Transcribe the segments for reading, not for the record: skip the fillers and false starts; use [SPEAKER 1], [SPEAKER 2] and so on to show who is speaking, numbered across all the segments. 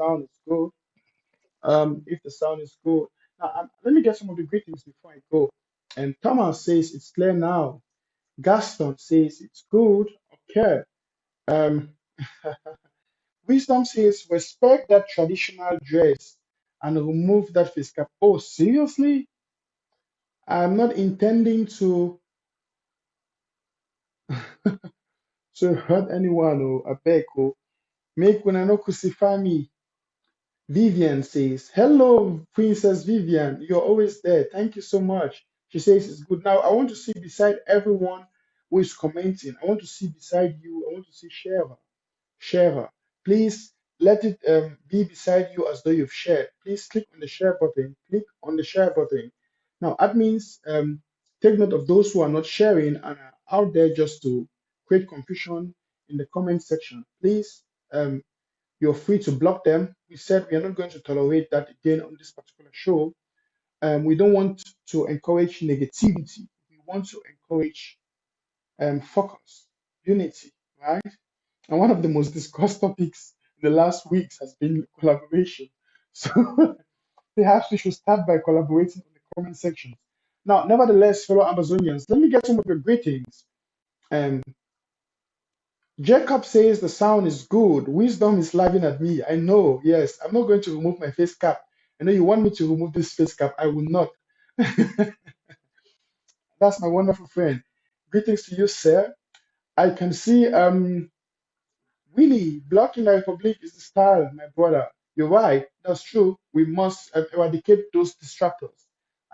[SPEAKER 1] sound is good. If the sound is good. Now, let me get some of the greetings before I go. And Thomas says it's clear now. Gaston says it's good. Okay. Um, Wisdom says respect that traditional dress and remove that face cap. Oh, seriously? I'm not intending to hurt anyone or I beg or make una no crucify me. Vivian says, hello, Princess Vivian. You're always there. Thank you so much. She says it's good. Now, I want to see beside everyone who is commenting, I want to see beside you, I want to see Shara. Share. Please let it be beside you as though you've shared. Please click on the share button. Click on the share button. Now, admins, take note of those who are not sharing and are out there just to create confusion in the comment section. Please, you're free to block them. We said we are not going to tolerate that again on this particular show. We don't want to encourage negativity. We want to encourage focus, unity, right? And one of the most discussed topics in the last weeks has been collaboration. So perhaps we should start by collaborating in the comment section. Now, nevertheless, fellow Amazonians, let me get some of your greetings. Um, Jacob says the sound is good. Wisdom is laughing at me. I know, yes. I'm not going to remove my face cap. I know you want me to remove this face cap. I will not. That's my wonderful friend. Greetings to you, sir. I can see Really, blocking the Republic is the style, my brother. You're right. That's true. We must eradicate those distractors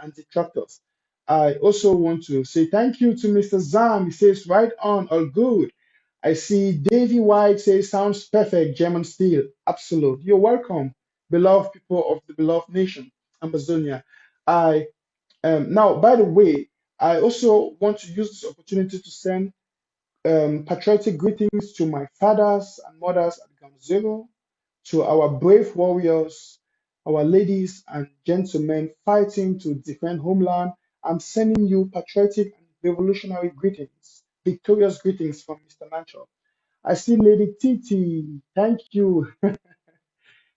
[SPEAKER 1] and detractors. I also want to say thank you to Mr. Zam. He says, right on, all good. I see Davy White says, sounds perfect, German steel. Absolute. You're welcome, beloved people of the beloved nation, Amazonia. I Now, by the way, I also want to use this opportunity to send patriotic greetings to my fathers and mothers at Ground Zero, to our brave warriors, our ladies and gentlemen fighting to defend homeland. I'm sending you patriotic and revolutionary greetings, victorious greetings from Mr. Nacho. I see Lady Titi. Thank you.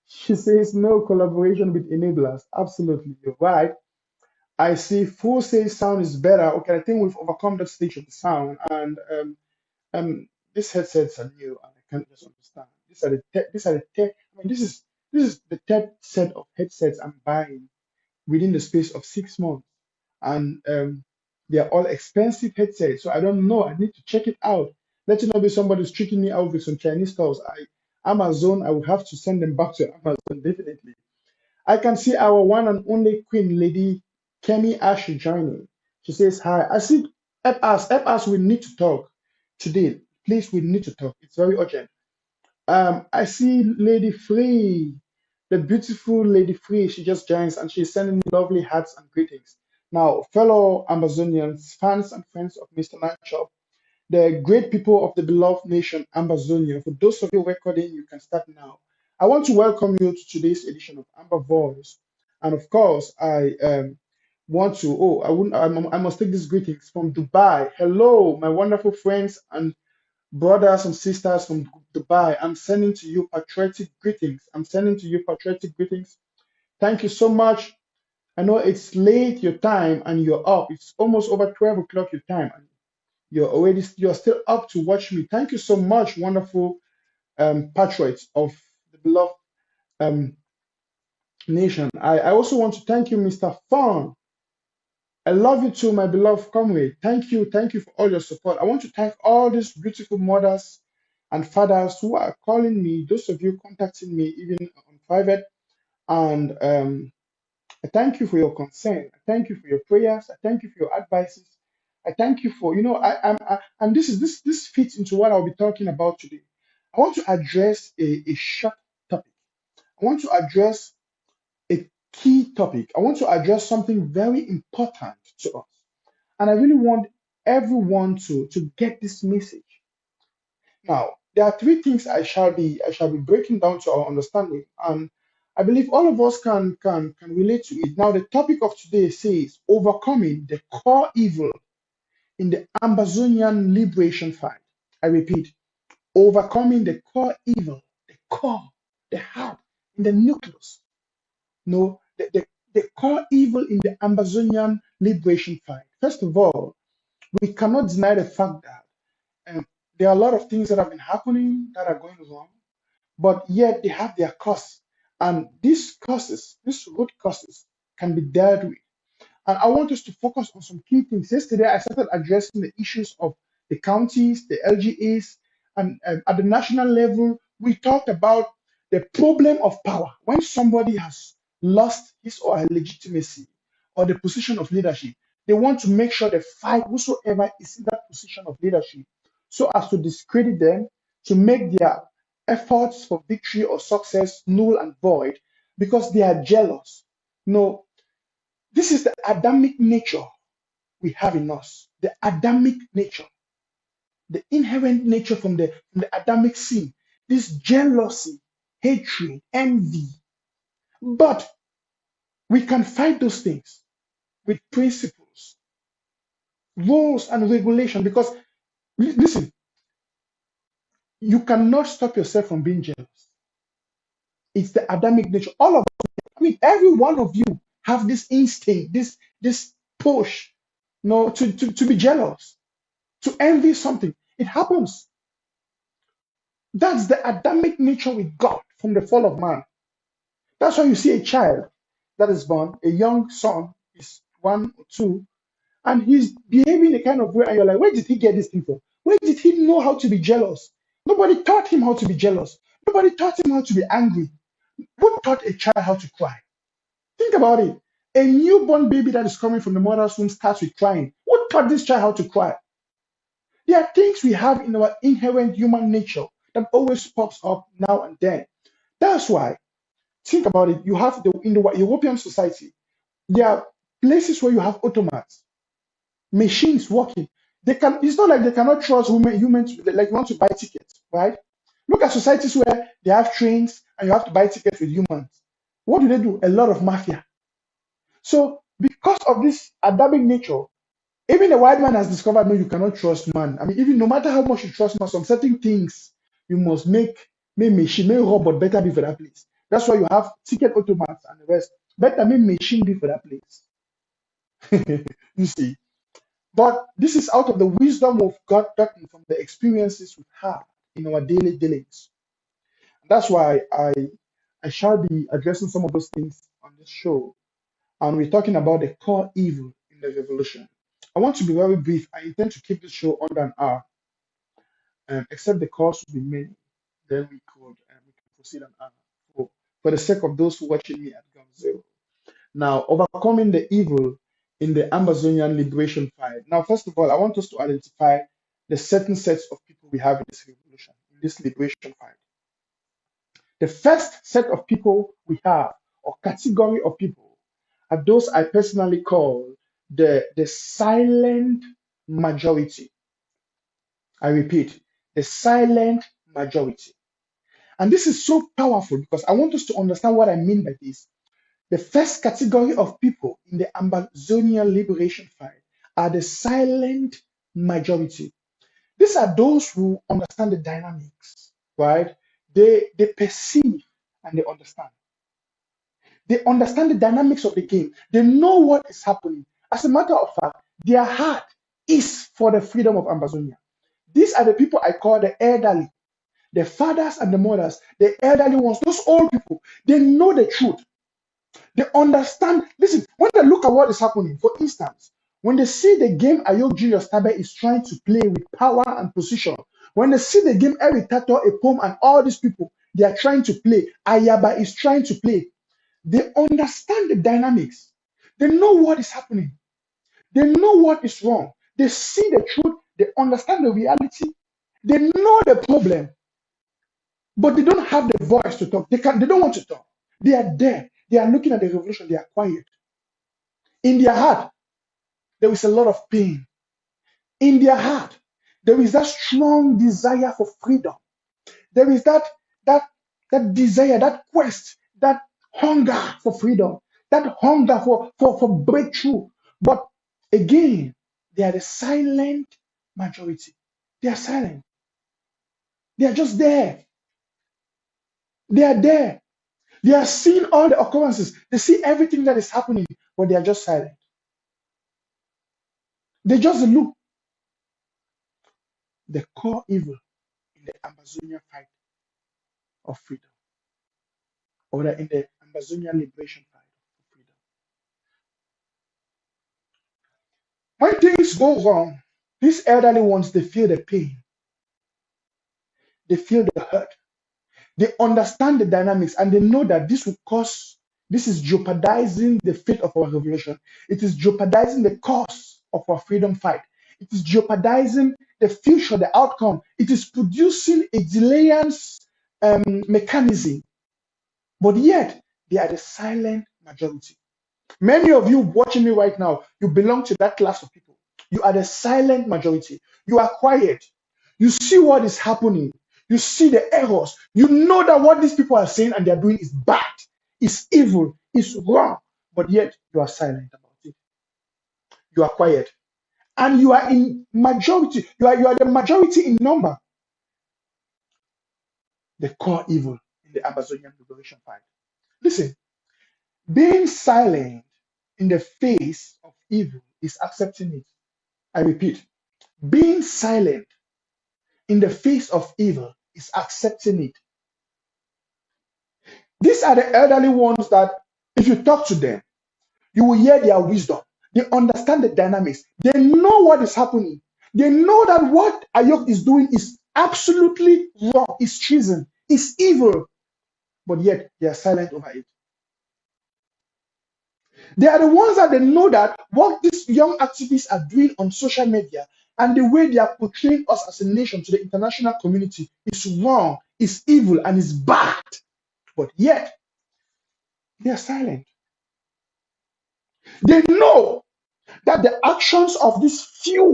[SPEAKER 1] She says no collaboration with enablers. Absolutely, you're right. I see Full says sound is better. Okay, I think we've overcome that stage of the sound, and these headsets are new, and I can't just understand. These are the tech. I mean, this is the third set of headsets I'm buying within the space of 6 months, and they are all expensive headsets. So I don't know. I need to check it out. Let it not be somebody's tricking me out with some Chinese stores. Amazon, I will have to send them back to Amazon definitely. I can see our one and only Queen Lady Kemi Ashi joining. She says hi. I see help us, we need to talk today. Please, we need to talk. It's very urgent. I see Lady Free, the beautiful Lady Free. She just joins and she's sending me lovely hearts and greetings. Now, fellow Amazonians, fans and friends of Mr. Nightshop, the great people of the beloved nation, Ambazonia. For those of you recording, you can start now. I want to welcome you to today's edition of Amber Voice. And of course, I want to, oh, I must take these greetings from Dubai. Hello, my wonderful friends and brothers and sisters from Dubai. I'm sending to you patriotic greetings. I'm sending to you patriotic greetings. Thank you so much. I know it's late your time and you're up. It's almost over 12 o'clock your time. You're still up to watch me. Thank you so much, wonderful patriots of the beloved um, nation. I also want to thank you, Mr. Fawn. I love you too, my beloved comrade. Thank you for all your support. I want to thank all these beautiful mothers and fathers who are calling me, those of you contacting me even on private. And I thank you for your concern. I thank you for your prayers. I thank you for your advices. I thank you for, and this fits into what I'll be talking about today. I want to address a short topic. I want to address a key topic. I want to address something very important to us. And I really want everyone to get this message. Now, there are three things I shall be breaking down to our understanding, and I believe all of us can relate to it. Now, the topic of today says overcoming the core evil in the Amazonian liberation fight. I repeat, overcoming the core evil, the core, the heart in the nucleus. No, the core evil in the Amazonian liberation fight. First of all, we cannot deny the fact that there are a lot of things that have been happening that are going wrong, but yet they have their costs. And these causes, these root causes, can be dealt with. And I want us to focus on some key things. Yesterday, I started addressing the issues of the counties, the LGAs, and at the national level, we talked about the problem of power. When somebody has lost his or her legitimacy or the position of leadership, they want to make sure they fight whosoever is in that position of leadership so as to discredit them, to make their efforts for victory or success null and void because they are jealous. No, this is the Adamic nature we have in us. The Adamic nature, the inherent nature from the Adamic sin. This jealousy, hatred, envy. But we can fight those things with principles, rules, and regulation. Because listen, you cannot stop yourself from being jealous. It's the Adamic nature. All of I mean, every one of you have this instinct, this push, to be jealous, to envy something. It happens. That's the Adamic nature we got from the fall of man. That's why you see a child that is born, a young son is 1 or 2, and he's behaving a kind of way, and you're like, where did he get this thing from? Where did he know how to be jealous? Nobody taught him how to be jealous. Nobody taught him how to be angry. Who taught a child how to cry? Think about it. A newborn baby that is coming from the mother's womb starts with crying. Who taught this child how to cry? There are things we have in our inherent human nature that always pops up now and then. That's why, think about it. You have in the European society, there are places where you have automats, machines working. They can. It's not like they cannot trust humans. Like you want to buy tickets, right? Look at societies where they have trains and you have to buy tickets with humans. What do? A lot of mafia. So because of this Adamic nature, even the white man has discovered no, you cannot trust man. I mean, even no matter how much you trust man, some certain things you must make machine, make robot better be for that place. That's why you have ticket automats and the rest. Better make machine be for that place. You see. But this is out of the wisdom of God gotten from the experiences we've had in our daily dealings. That's why I shall be addressing some of those things on this show. And we're talking about the core evil in the revolution. I want to be very brief. I intend to keep this show under an hour, except the calls will be many. Then we can proceed an hour. For the sake of those who watching me at Ground Zero. Now, overcoming the evil in the Amazonian liberation fight. Now, first of all, I want us to identify the certain sets of people we have in this revolution, in this liberation fight. The first set of people we have, or category of people, are those I personally call the silent majority. I repeat, the silent majority. And this is so powerful because I want us to understand what I mean by this. The first category of people in the Amazonian liberation fight are the silent majority. These are those who understand the dynamics, right? They perceive and they understand. They understand the dynamics of the game. They know what is happening. As a matter of fact, their heart is for the freedom of Amazonia. These are the people I call the elderly, the fathers and the mothers, the elderly ones, those old people. They know the truth. They understand. Listen, when they look at what is happening, for instance, when they see the game Ayok Julius Tabe is trying to play with power and position, when they see the game Eric Tato, Epom, and all these people, they are trying to play, Ayaba is trying to play, they understand the dynamics. They know what is happening. They know what is wrong. They see the truth. They understand the reality. They know the problem, but they don't have the voice to talk. They don't want to talk. They are there. They are looking at the revolution. They are quiet. In their heart, there is a lot of pain. In their heart, there is that strong desire for freedom. There is that that desire, that quest, that hunger for freedom, that hunger for breakthrough. But again, they are the silent majority. They are silent. They are just there. They are there. They are seeing all the occurrences. They see everything that is happening, but they are just silent. They just look. The core evil in the Amazonian fight of freedom, or in the Amazonian liberation fight of freedom. When things go wrong, these elderly ones, they feel the pain, they feel the hurt, they understand the dynamics, and they know that this is jeopardizing the fate of our revolution. It is jeopardizing the cause of our freedom fight. It is jeopardizing the future, the outcome. It is producing a delayance mechanism, but yet they are the silent majority. Many of you watching me right now, you belong to that class of people. You are the silent majority. You are quiet. You see what is happening. You see the errors. You know that what these people are saying and they are doing is bad, is evil, is wrong. But yet you are silent about it. You are quiet. And you are in majority. You are the majority in number. The core evil in the Amazonian liberation fight. Listen, being silent in the face of evil is accepting it. I repeat, being silent in the face of evil is accepting it. These are the elderly ones that, if you talk to them, you will hear their wisdom. They understand the dynamics. They know what is happening. They know that what Ayok is doing is absolutely wrong, is treason, is evil, but yet they are silent over it. They are the ones that they know that what these young activists are doing on social media and the way they are portraying us as a nation to the international community is wrong, is evil, and is bad. But yet, they are silent. They know that the actions of these few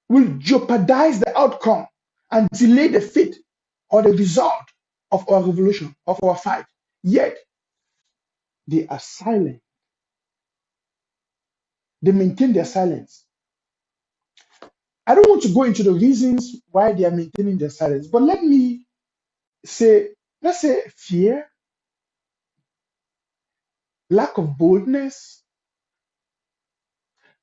[SPEAKER 1] will jeopardize the outcome and delay the fate or the result of our revolution, of our fight. Yet, they are silent. They maintain their silence. I don't want to go into the reasons why they are maintaining their silence, but let's say fear, lack of boldness,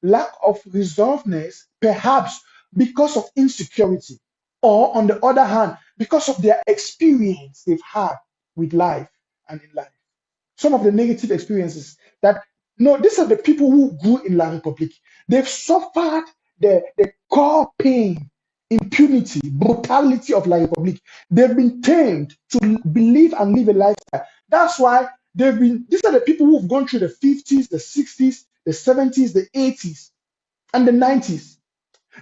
[SPEAKER 1] lack of resolveness, perhaps because of insecurity, or on the other hand, because of their experience they've had with life and in life. Some of the negative experiences that, no, these are the people who grew in La Republique. They've suffered the core pain, impunity, brutality of La Republique. They've been tamed to believe and live a lifestyle. That's why these are the people who've gone through the 50s, the 60s, the 70s, the 80s, and the 90s.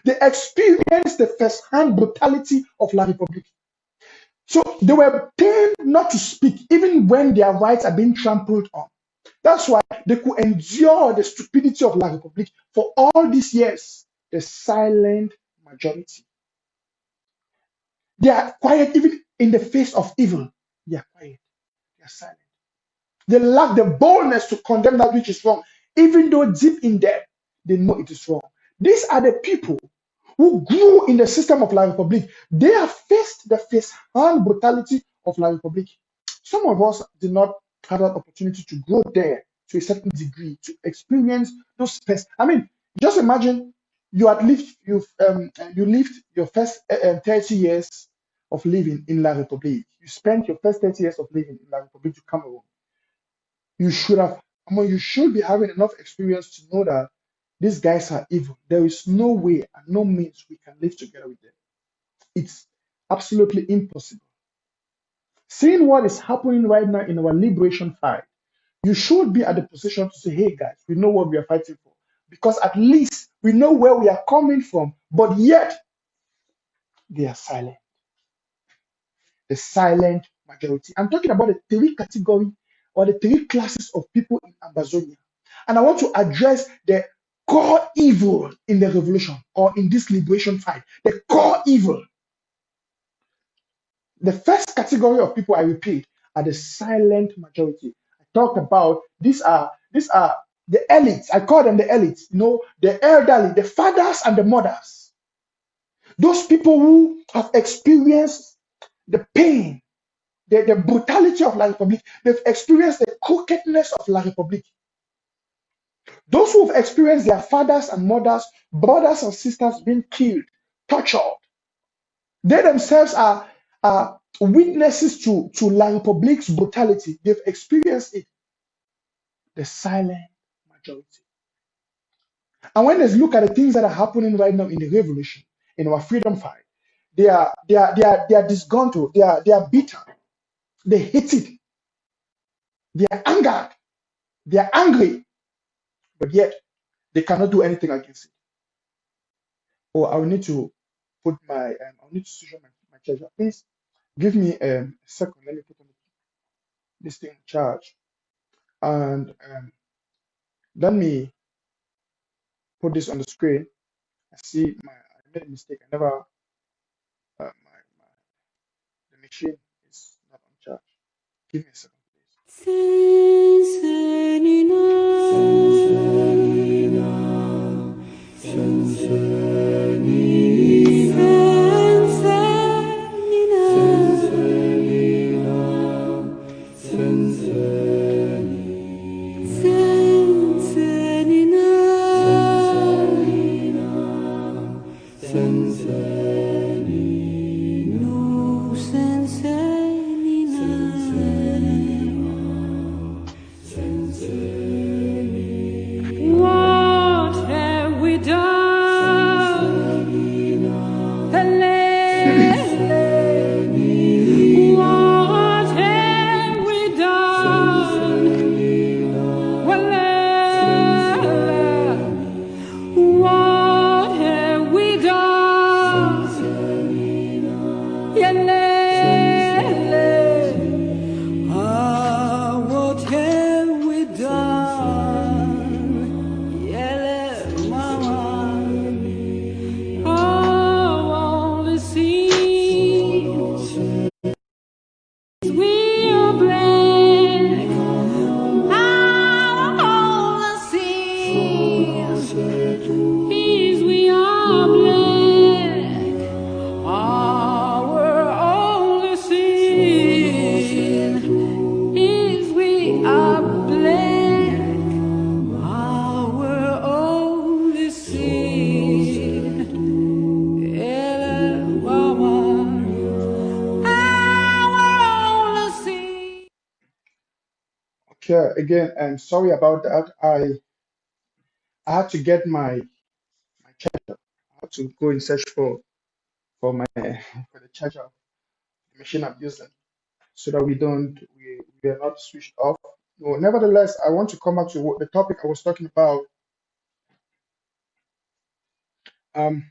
[SPEAKER 1] They experienced the first-hand brutality of La Republique. So they were trained not to speak, even when their rights are being trampled on. That's why they could endure the stupidity of La Republique for all these years. The silent majority. They are quiet even in the face of evil. They are quiet. They are silent. They lack the boldness to condemn that which is wrong, even though deep in them they know it is wrong. These are the people who grew in the system of La Republique. They have faced the first-hand brutality of La Republique. Some of us did not have that opportunity to go there to a certain degree to experience those first. I mean, just imagine you lived your first 30 years of living in La Republique. You spent your first 30 years of living in La Republique to Cameroon. You should be having enough experience to know that these guys are evil. There is no way and no means we can live together with them. It's absolutely impossible. Seeing what is happening right now in our liberation fight, you should be at the position to say, hey guys, we know what we are fighting for. Because at least we know where we are coming from, but yet they are silent. The silent majority. I'm talking about the three categories or the three classes of people in Amazonia. And I want to address the core evil in the revolution or in this liberation fight. The core evil. The first category of people, I repeat, are the silent majority. I talked about these are the elites. I call them the elites. The elderly, the fathers and the mothers. Those people who have experienced the pain, the brutality of La République. They've experienced the crookedness of La République. Those who have experienced their fathers and mothers, brothers and sisters being killed, tortured, they themselves are witnesses to La République's brutality. They've experienced it, the silent majority. And when they look at the things that are happening right now in the revolution, in our freedom fight, they are disgruntled, they are bitter, they hate it, they are angered, they are angry, but yet they cannot do anything against it. Oh, I will need to put my I will need to switch on my charger. Please give me a second. Let me put on this thing in charge, and let me put this on the screen. I see I made a mistake. I never the machine is not on charge. Give me a second,
[SPEAKER 2] What have we done? What have we done? What have we done? What have we done? Mama. All the seas we are black. All the seas we are black. Our only sin is we are black. Our only sin, Mama. Our only sin.
[SPEAKER 1] Okay, again, I'm sorry about that. I had to get my charger. I had to go and search for my for the charger of the machine I'm using, so that we are not switched off. No, nevertheless, I want to come back to the topic I was talking about. Um,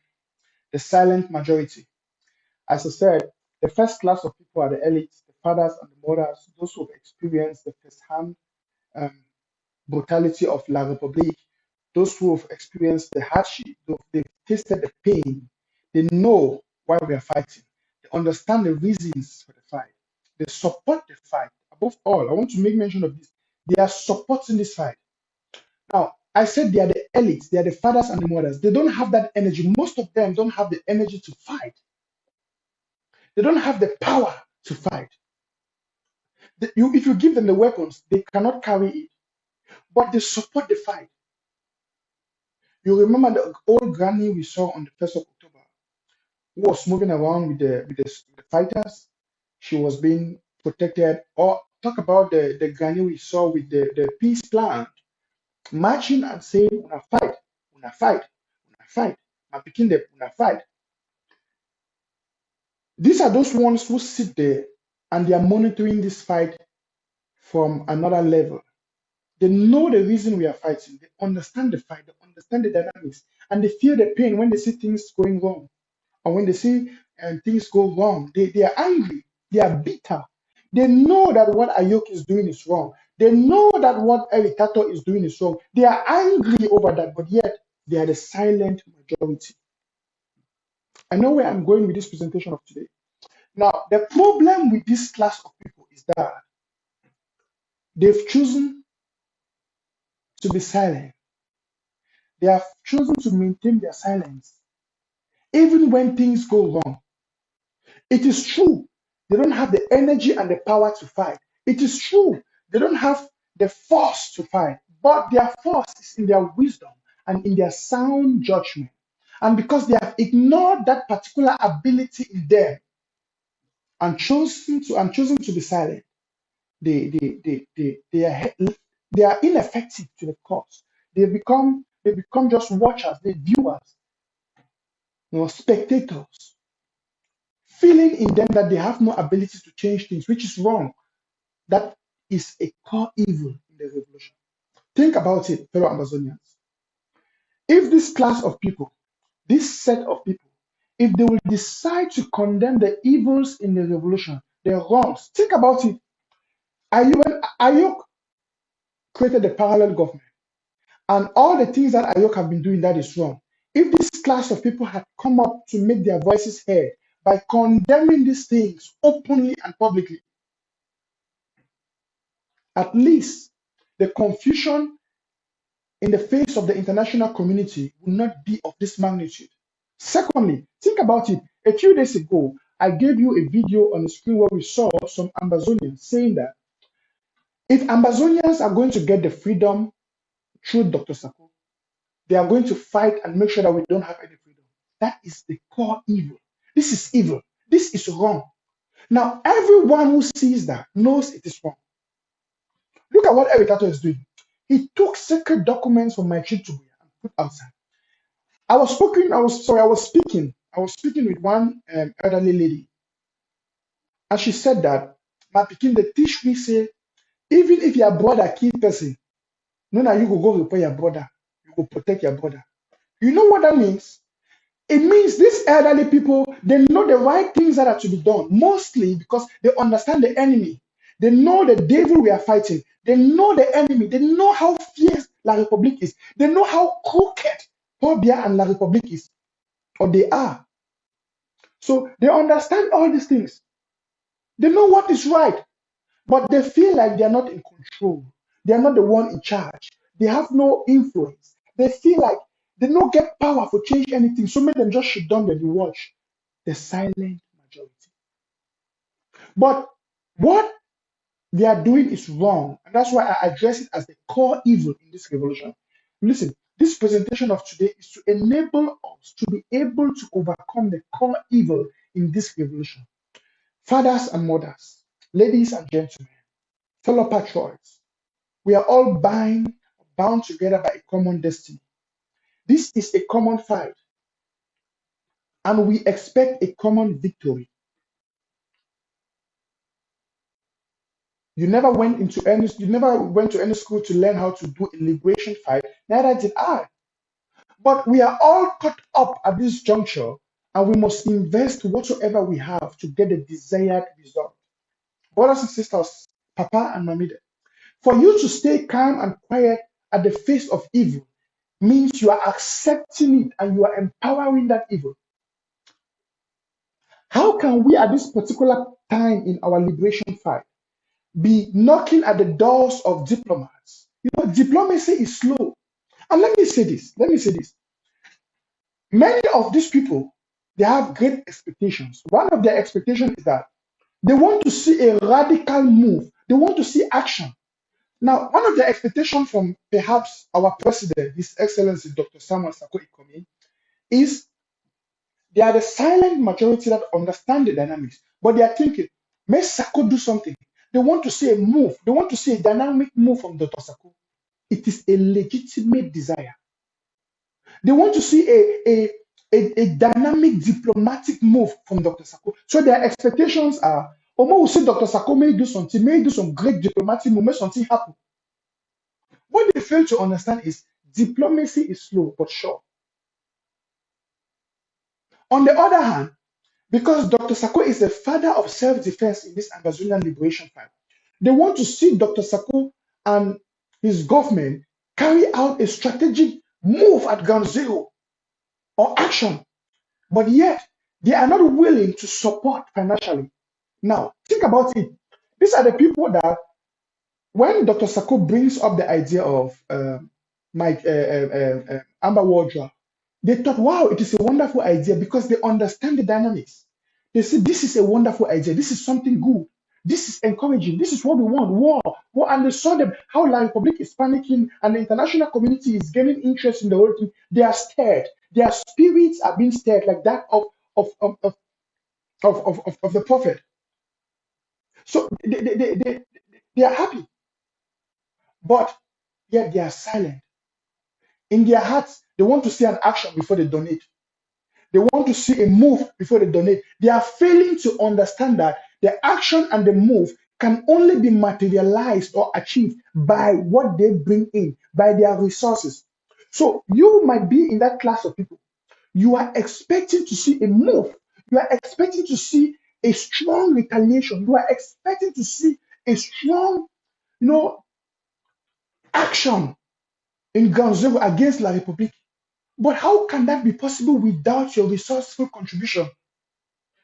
[SPEAKER 1] the silent majority. As I said, the first class of people are the elites, the fathers and the mothers, those who have experienced the first-hand um, brutality of La République, those who have experienced the hardship, they've tasted the pain, they know why we are fighting, they understand the reasons for the fight, they support the fight. Above all, I want to make mention of this. They are supporting this fight. Now, I said they are the elites, they are the fathers and the mothers. They don't have that energy. Most of them don't have the energy to fight. They don't have the power to fight. If you give them the weapons, they cannot carry it, but they support the fight. You remember the old granny we saw on the 1st of October, who was moving around with the fighters. She was being protected. Or talk about the granny we saw with the peace plan, marching and saying, "Una fight, una fight, una fight, my pikin dem, una fight." These are those ones who sit there and they are monitoring this fight from another level. They know the reason we are fighting. They understand the fight. They understand the dynamics, and they feel the pain when they see things going wrong. And when they see things go wrong, they are angry. They are bitter. They know that what Ayok is doing is wrong. They know that what Eric Tato is doing is wrong. They are angry over that, but yet they are the silent majority. I know where I'm going with this presentation of today. Now, the problem with this class of people is that they've chosen to be silent. They have chosen to maintain their silence, even when things go wrong. It is true They don't have the energy and the power to fight. It is true. They don't have the force to fight, but their force is in their wisdom and in their sound judgment. And because they have ignored that particular ability in them and chosen to be silent, they are ineffective to the cause. They become just watchers, they viewers, spectators, feeling in them that they have no ability to change things, which is wrong. That is a core evil in the revolution. Think about it, fellow Amazonians. If this class of people, this set of people, if they will decide to condemn the evils in the revolution, the wrongs, think about it. Ayok created a parallel government, and all the things that Ayok have been doing that is wrong. If this class of people had come up to make their voices heard by condemning these things openly and publicly, at least the confusion in the face of the international community will not be of this magnitude. Secondly, think about it. A few days ago, I gave you a video on the screen where we saw some Ambazonians saying that if Ambazonians are going to get the freedom through Dr. Sako, they are going to fight and make sure that we don't have any freedom. That is the core evil. This is evil. This is wrong. Now, everyone who sees that knows it is wrong. Look at what Eric Tato is doing. He took sacred documents from my Chitubuya and put outside. I was speaking with one elderly lady, and she said that my pikin they teach me say, even if your brother kill person, no, now you go report your brother, you go protect your brother. You know what that means? It means these elderly people, they know the right things that are to be done, mostly because they understand the enemy. They know the devil we are fighting. They know the enemy. They know how fierce La Republique is. They know how crooked Paul Biya and La Republique is, or they are. So they understand all these things. They know what is right, but they feel like they are not in control. They are not the one in charge. They have no influence. They feel like they don't get power to change anything. So make them just shut down and watch the silent majority. But what they are doing is wrong, and that's why I address it as the core evil in this revolution. Listen, this presentation of today is to enable us to be able to overcome the core evil in this revolution. Fathers and mothers, ladies and gentlemen, fellow patriots, we are all bound together by a common destiny. This is a common fight, and we expect a common victory. You never went to any school to learn how to do a liberation fight, neither did I. But we are all caught up at this juncture, and we must invest whatsoever we have to get the desired result. Brothers and sisters, Papa and Mamide, for you to stay calm and quiet at the face of evil means you are accepting it and you are empowering that evil. How can we at this particular time in our liberation fight be knocking at the doors of diplomats? Diplomacy is slow. And let me say this. Many of these people, they have great expectations. One of their expectations is that they want to see a radical move. They want to see action. Now, one of the expectations from perhaps our president, His Excellency Dr. Samuel Sako Ikomi, is they are the silent majority that understand the dynamics, but they are thinking, may Sako do something. They want to see a move. They want to see a dynamic move from Dr. Sako. It is a legitimate desire. They want to see a dynamic diplomatic move from Dr. Sako. So their expectations are, Omo will see Dr. Sako may do something, may do some great diplomatic move, may something happen. What they fail to understand is diplomacy is slow but sure. On the other hand, because Dr. Sako is the father of self-defense in this Amazonian liberation fight, they want to see Dr. Sako and his government carry out a strategic move at ground zero or action, but yet they are not willing to support financially. Now, think about it. These are the people that, when Dr. Sako brings up the idea of Amber Wardra, they thought, wow, it is a wonderful idea because they understand the dynamics. They say this is a wonderful idea. This is something good. This is encouraging. This is what we want. War. War. And they saw them how La Republic is panicking and the international community is gaining interest in the whole thing. They are scared. Their spirits are being stirred like that of the prophet. So they are happy, but yet they are silent. In their hearts, they want to see an action before they donate. They want to see a move before they donate. They are failing to understand that the action and the move can only be materialized or achieved by what they bring in, by their resources. So you might be in that class of people. You are expecting to see a move. You are expecting to see a strong retaliation. You are expecting to see a strong, you know, action in Ganzero against La République. But how can that be possible without your resourceful contribution?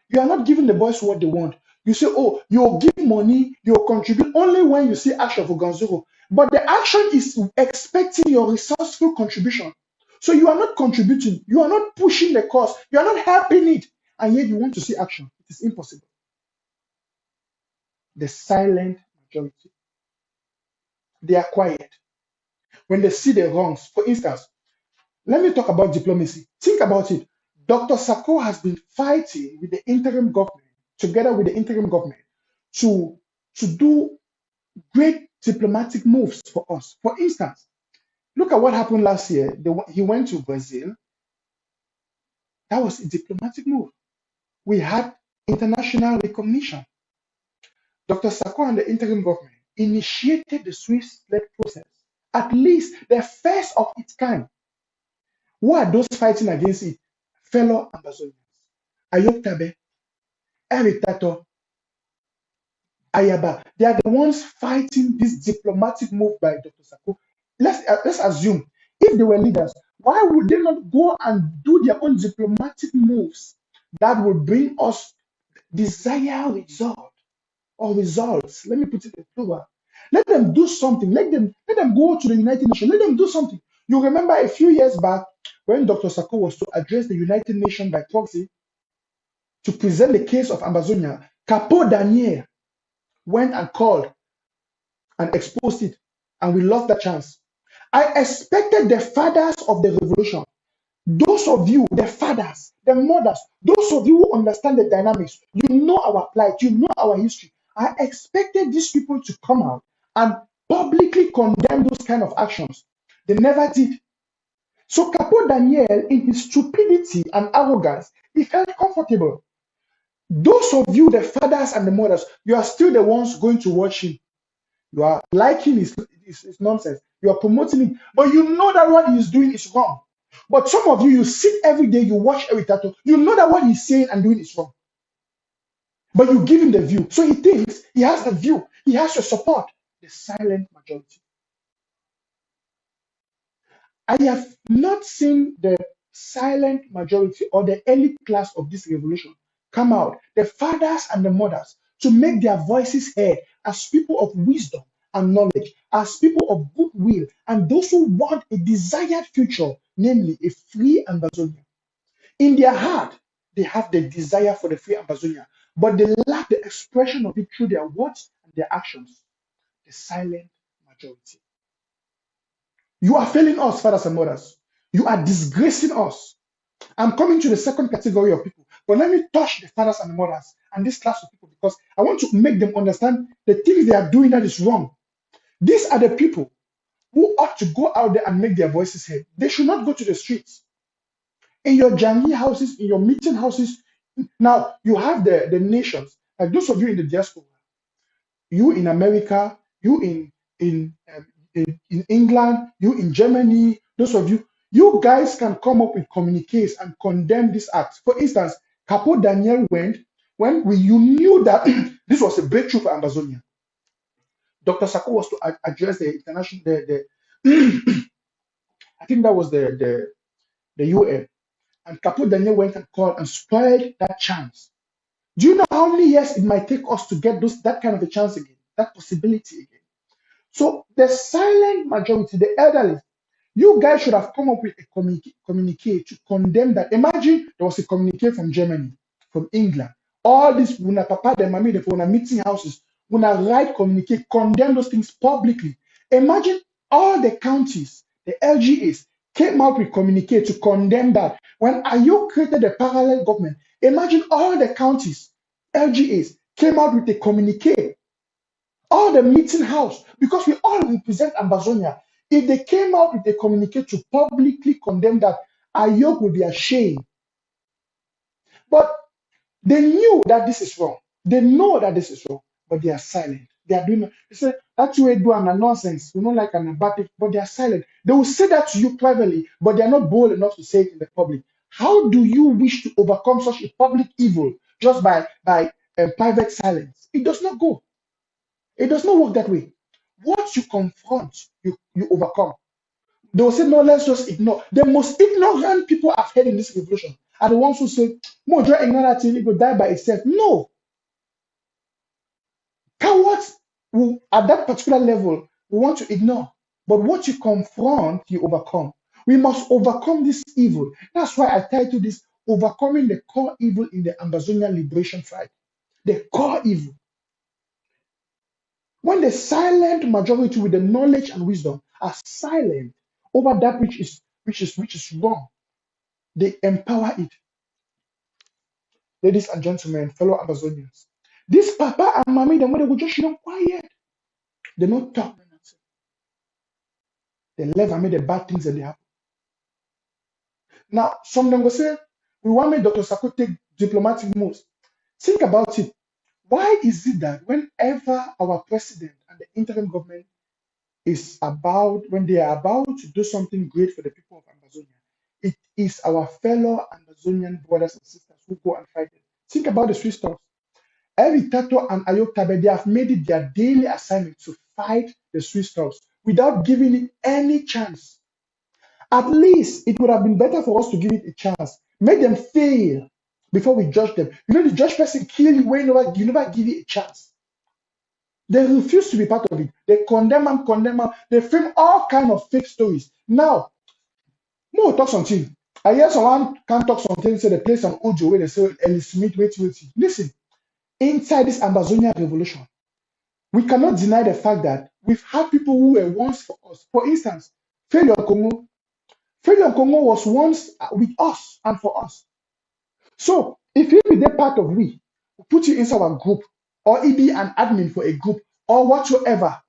[SPEAKER 1] You are not giving the boys what they want. You say, oh, you'll give money, you'll contribute only when you see action for Ganzuro. But the action is expecting your resourceful contribution. So you are not contributing, you are not pushing the cause, you are not helping it, and yet you want to see action. It is impossible. The silent majority, they are quiet. When they see the wrongs, for instance, let me talk about diplomacy. Think about it. Dr. Sako has been fighting with the interim government, together with the interim government, to, to do great diplomatic moves for us. For instance, look at what happened last year. He went to Brazil. That was a diplomatic move. We had international recognition. Dr. Sako and the interim government initiated the Swiss-led process, at least the first of its kind. Who are those fighting against it? Fellow Amazonians. Ayok Tabe, Eric Tato, Ayaba. They are the ones fighting this diplomatic move by Dr. Sako. Let's assume if they were leaders, why would they not go and do their own diplomatic moves that will bring us desired result or results? Let me put it in plural. Let them do something. Let them go to the United Nations. Let them do something. You remember a few years back when Dr. Sako was to address the United Nations by proxy to present the case of Amazonia, Capo Daniel went and called and exposed it, and we lost that chance. I expected the fathers of the revolution, those of you, the fathers, the mothers, those of you who understand the dynamics, you know our plight, you know our history. I expected these people to come out and publicly condemn those kind of actions. They never did. So Capo Daniel, in his stupidity and arrogance, he felt comfortable. Those of you, the fathers and the mothers, you are still the ones going to watch him. You are liking his nonsense. You are promoting him, but you know that what he is doing is wrong. But some of you, you sit every day, you watch Eric Tato, you know that what he's saying and doing is wrong. But you give him the view. So he thinks he has the view, he has your support. The silent majority. I have not seen the silent majority or the elite class of this revolution come out, the fathers and the mothers, to make their voices heard as people of wisdom and knowledge, as people of goodwill, and those who want a desired future, namely a free Amazonia. In their heart, they have the desire for the free Amazonia, but they lack the expression of it through their words and their actions. The silent majority. You are failing us, fathers and mothers. You are disgracing us. I'm coming to the second category of people, but let me touch the fathers and the mothers and this class of people because I want to make them understand the things they are doing that is wrong. These are the people who ought to go out there and make their voices heard. They should not go to the streets. In your Jangi houses, in your meeting houses, now you have the nations, like those of you in the diaspora, you in America, you in England, you in Germany, those of you, you guys can come up with communiques and condemn this act. For instance, Capo Daniel went when you knew that this was a breakthrough for Amazonia. Dr. Sako was to address the international, I think that was the UN, and Capo Daniel went and called and spoiled that chance. Do you know how many years it might take us to get that kind of a chance again, that possibility again? So the silent majority, the elderly, you guys should have come up with a communique to condemn that. Imagine there was a communique from Germany, from England, All this, when papa, the mommy, the when meeting houses, when I write, communicate, condemn those things publicly. Imagine all the counties, the LGAs, came out with communicate to condemn that. When Ayuk created the parallel government, imagine all the counties, LGAs, came out with a communique, all the meeting house, because we all represent Ambazonia. If they came out with a communique to publicly condemn that, Ayuk would be ashamed. But they knew that this is wrong. They know that this is wrong, but they are silent. They are doing. They say that's way do an nonsense. We don't like an abate, but they are silent. They will say that to you privately, but they are not bold enough to say it in the public. How do you wish to overcome such a public evil just by private silence? It does not go. It does not work that way. What you confront, you overcome. They will say, no, let's just ignore. The most ignorant people I've heard in this revolution are the ones who say, "Mo, just ignore that thing, it will die by itself." No, cowards will, at that particular level, we want to ignore. But what you confront, you overcome. We must overcome this evil. That's why I titled this Overcoming the Core Evil in the Ambazonian Liberation Fight. The core evil. When the silent majority with the knowledge and wisdom are silent over that which is wrong, they empower it. Ladies and gentlemen, fellow Amazonians, this papa and mommy, the mother will just quiet. They don't talk. They left and made the bad things that they happen. Now, some of them will say, we want me Dr. Sako take diplomatic moves. Think about it. Why is it that whenever our president and the interim government when they are about to do something great for the people of Amazonia, it is our fellow Amazonian brothers and sisters who go and fight it. Think about the Swiss stuff. Every Tato and Ayok Tabe, they have made it their daily assignment to fight the Swiss stuffs without giving it any chance. At least it would have been better for us to give it a chance. Make them fail before we judge them. You know, the judge person kill you when you never give it a chance. They refuse to be part of it. They condemn them. They frame all kind of fake stories. Now, more talk something. I hear someone can talk something, say they play some audio where they say Ellie Smith, wait. Listen, inside this Amazonian revolution, we cannot deny the fact that we've had people who were once for us. For instance, Failure Congo. Failure Congo was once with us and for us. So if you be that part of we put you inside our group, or he be an admin for a group, or whatsoever,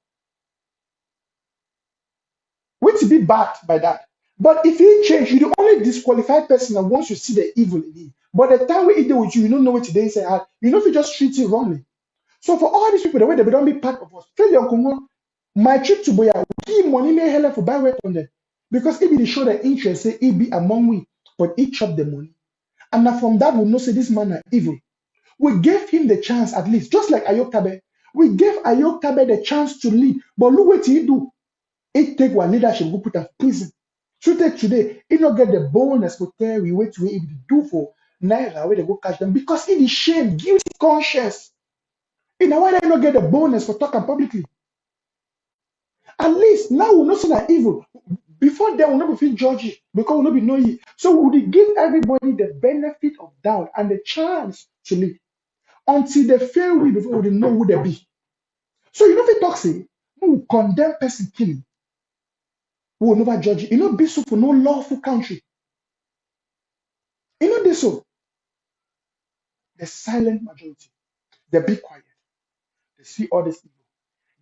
[SPEAKER 1] which be backed by that. But if he change, you the only disqualified person and once you see the evil in him. But the time we deal with you, you don't know what today say, you know if you just treat it wrongly. So for all these people, the way they don't be part of us, Failure Congo, my trip to Boya, give money may hell for buy weight on them. Because if it show the interest, say it be among we, but he chop the money. And now from that, we know say this man are evil. We gave him the chance at least, just like Ayok Tabe. We gave Ayok Tabe the chance to lead. But look what he do. It take one leadership, go put in prison. So take today, he not get the bonus for tell we wait to it do for Naira where they go catch them because it is shame, guilty conscience. In a way, they not get the bonus for talking publicly. At least now we not see that evil. Before then, we not be judge it because we not be know it. So we will give everybody the benefit of doubt and the chance to live until they fail we before we know who they be. So you know if you talk say, we will condemn person killing. We will never judge it. You know, be so for no lawful country. You know this so the silent majority, they be quiet. They see all this evil.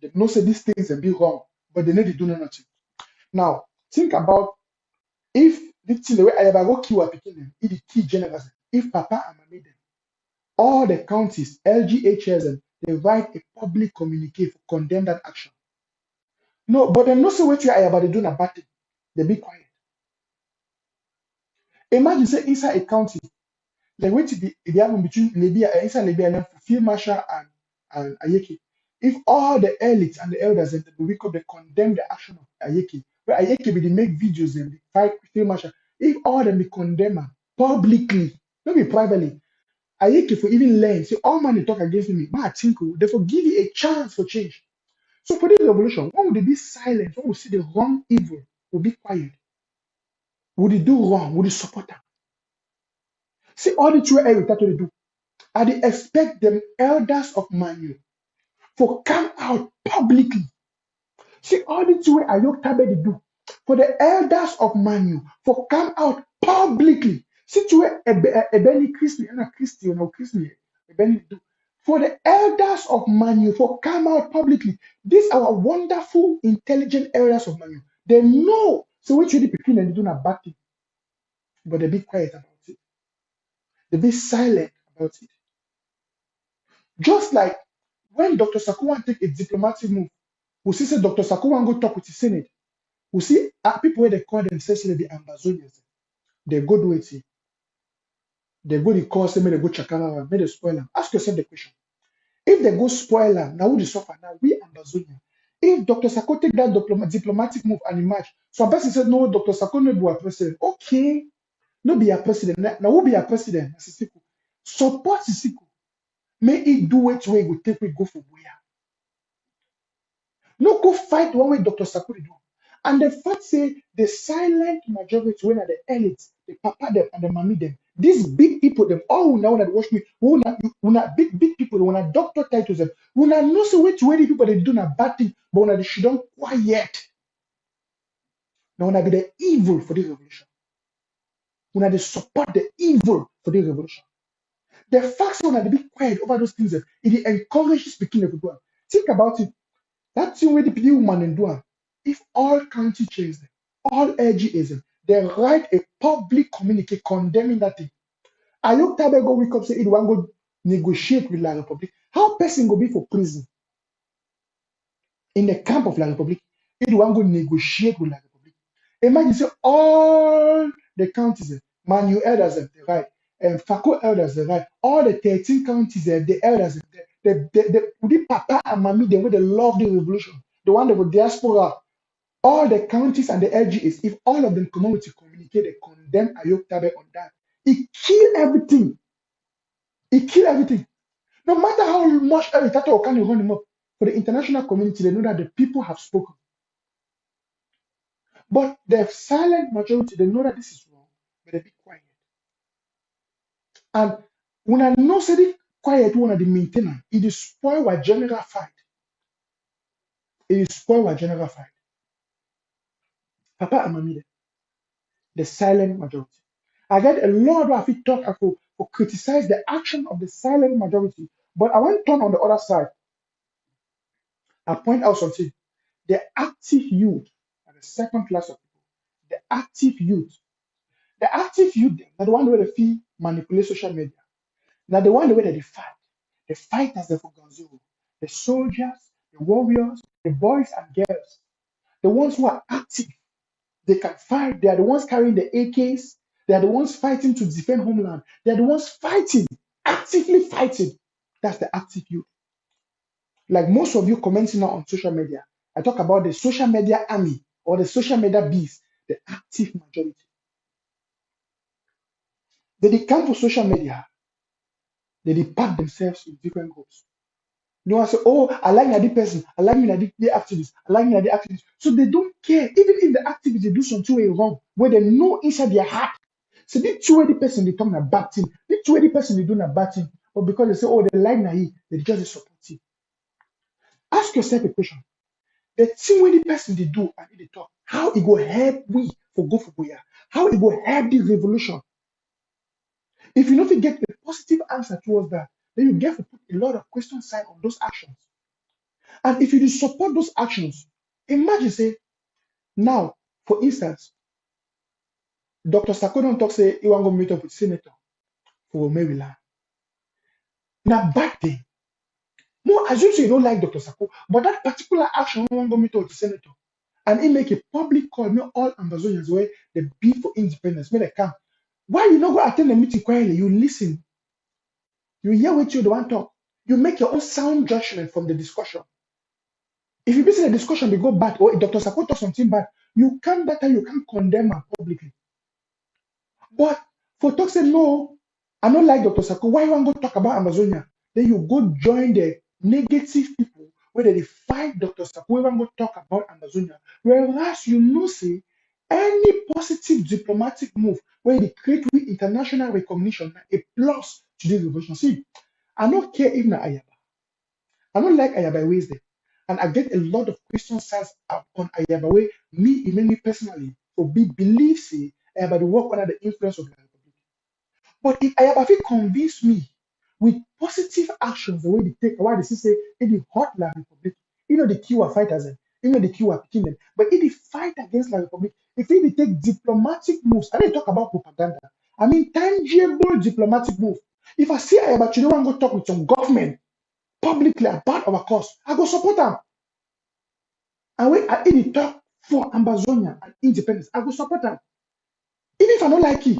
[SPEAKER 1] They know say these things and be wrong, but they know they do nothing. Now think about if the thing the way I ever go kill a picking if the key generous, if Papa and Mama them, all the counties, LGHS, and they write a public communique for condemn that action. No, but they know say what you are about to do a bad thing. They be quiet. Imagine say inside a county, like what it happen between Libya inside Libya and Field Marshal and Ayeki. If all the elites and the elders and the wake up they condemn the action of Ayeki, where Ayeki be they make videos and they fight Field Marshal, if all them be condemn am publicly, not be privately, Ayeki for even learn, say all man they talk against me, ma think they for give you a chance for change. So for this revolution, when would they be silent? When we see the wrong evil, will be quiet. Would they do wrong? Would they support them? See all the true every that they do. I dey expect them elders of Manu for come out publicly. See all the two way Ayok Tabe dey do. For the elders of Manu for come out publicly. See to where Ebeni Christi and a Christian or Christian Ebeni do. For the elders of Manu for come out publicly. These are our wonderful, intelligent elders of Manu. They know. So which really between and they do not back it, but they be quiet about it. They be silent about it. Just like when Dr. Sakuwan take a diplomatic move, we see say Dr. Sakuwan go talk with the Senate. We see people where they call themselves the Ambazonians. They go do it. They go the cause, they go chakara, may they spoil them. Ask yourself the question. If they go spoil them, now who they suffer now? We Ambazonians. If Dr. Sako take that diplomatic move and emerge, so a person said, no, Dr. Sako no be our president. Okay, no be our president. Now who be our president? Sisiko. Support Sisiko. May it do it where it will take we go for where. No go fight one way Dr. Sakuri do. And the fact say the silent majority when are the elites, the papa them and the mommy them, these big people them all now that watch me, who not big people, when a doctor titles them, when I know so which way the people they do a bad thing, but when they should don't quiet. Now when I be the evil for the revolution. When they support the evil for the revolution. The facts when they be quiet over those things, it encourages speaking of people. Think about it. That's the way the people woman and do. If all county chairs them, all LGAs, they write a public communique condemning that thing. Ayok Tabe go wake up say it want go negotiate with La Republic. How person go be for prison in the camp of La Republic? It want go negotiate with La Republic. Imagine say all the counties, Manu elders they right, and Fako elders they right, all the 13 counties the elders the papa and mommy they way they love the revolution, the one that were diaspora. All the counties and the LGAs, if all of them come out to communicate, they condemn Ayok Tabe on that. It kill everything. It kill everything. No matter how much every title can you run him up, for the international community, they know that the people have spoken. But the silent majority, they know that this is wrong, but they be quiet. And when I know say the quiet one of the maintenance, it is spoil our general fight. It is spoil our general fight. Papa and Mamie, the silent majority. I get a lot of it talk for criticize the action of the silent majority, but I want to turn on the other side. I point out something. The active youth are the second class of people. The active youth. The active youth are the one where they feel manipulate social media. Now the one where they fight. The fighters they for Gonzalo. The soldiers, the warriors, the boys and girls. The ones who are active. They can fight. They are the ones carrying the AKs. They are the ones fighting to defend homeland. They are the ones fighting, actively fighting. That's the active youth. Like most of you commenting now on social media, I talk about the social media army or the social media beast, the active majority. They come for social media. They pack themselves in different groups. No one say, oh, I like that person, I like me that the activist, I like me that the activist. So they don't care. Even if the activists they do something wrong, where they know inside their heart. So the two way the person they talk about bad thing, the two way the person they do a bad thing, but because they say, oh, they like Nahi, they just support him. Ask yourself a question. The thing when the person they do and they talk, how it go help we for go for Goya? How it go help the revolution? If you don't get a positive answer towards that, then you get to put a lot of question sign on those actions. And if you do support those actions, imagine say, now, for instance, Dr. Sako don't talk say he want to meet up with Senator for Maryland. Now, bad thing. No, assume say you don't like Dr. Sako, but that particular action he want to meet up with the Senator. And he make a public call, me all Ambazonians where they bid for independence, may they come. Why you not go attend the meeting quietly? You listen. You hear what you don't talk. You make your own sound judgment from the discussion. If you listen to the discussion, they go bad, or if Dr. Sako talk something bad, you can't better, you can't condemn her publicly. But for talk say no, I don't like Dr. Sako. Why you want to go talk about Amazonia? Then you go join the negative people where they fight Dr. Sako. We want to go talk about Amazonia. Whereas you know say any positive diplomatic move where they create with international recognition, a plus to this revolution. See, I don't care if na Ayaba. I don't like Ayaba ways there. And I get a lot of questions asked on Ayaba way. Me, even me personally, for believe say Ayaba dey work under the influence of the Republic. But if Ayaba fit convince me with positive actions, the way they take, why they say it is hot La Republic, you know the key are fighters, you know the key are picking them, but if they fight against La Republic, if they take diplomatic moves, I didn't talk about propaganda, I mean tangible diplomatic move. If I see Ayaba, you don't want to go talk with some government publicly about our cause, I go support them. And when I even talk for Ambazonia and independence, I go support them. Even if I don't like it,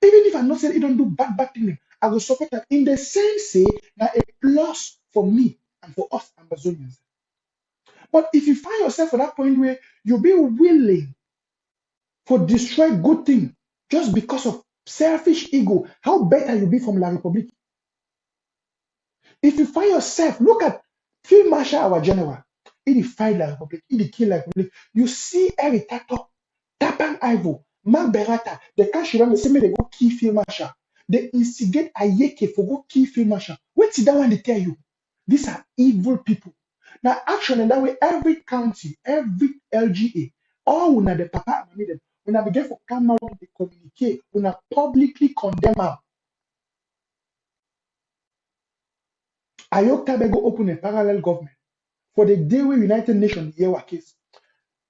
[SPEAKER 1] even if I not say it don't do bad thing, I will support that in the sense say that a plus for me and for us Amazonians. But if you find yourself at that point where you'll be willing for destroy good thing just because of selfish ego, how better you be from La Republic? If you find yourself, look at Field Marshal, our general, he fight La Republic, he kill La Republic. You see every tato, Tapan Ivo, Mark Berata, the cash run the same way they go kill Field Marshal. They instigate Ayeke for go kill Field Marshal. Wait till that one they tell you. These are evil people. Now, actually, that way, every county, every LGA, all una the papa and them, when I begin to come out with the communicate, when I publicly condemn them. Ayok Tabego open a parallel government for the day where United Nations hear our case.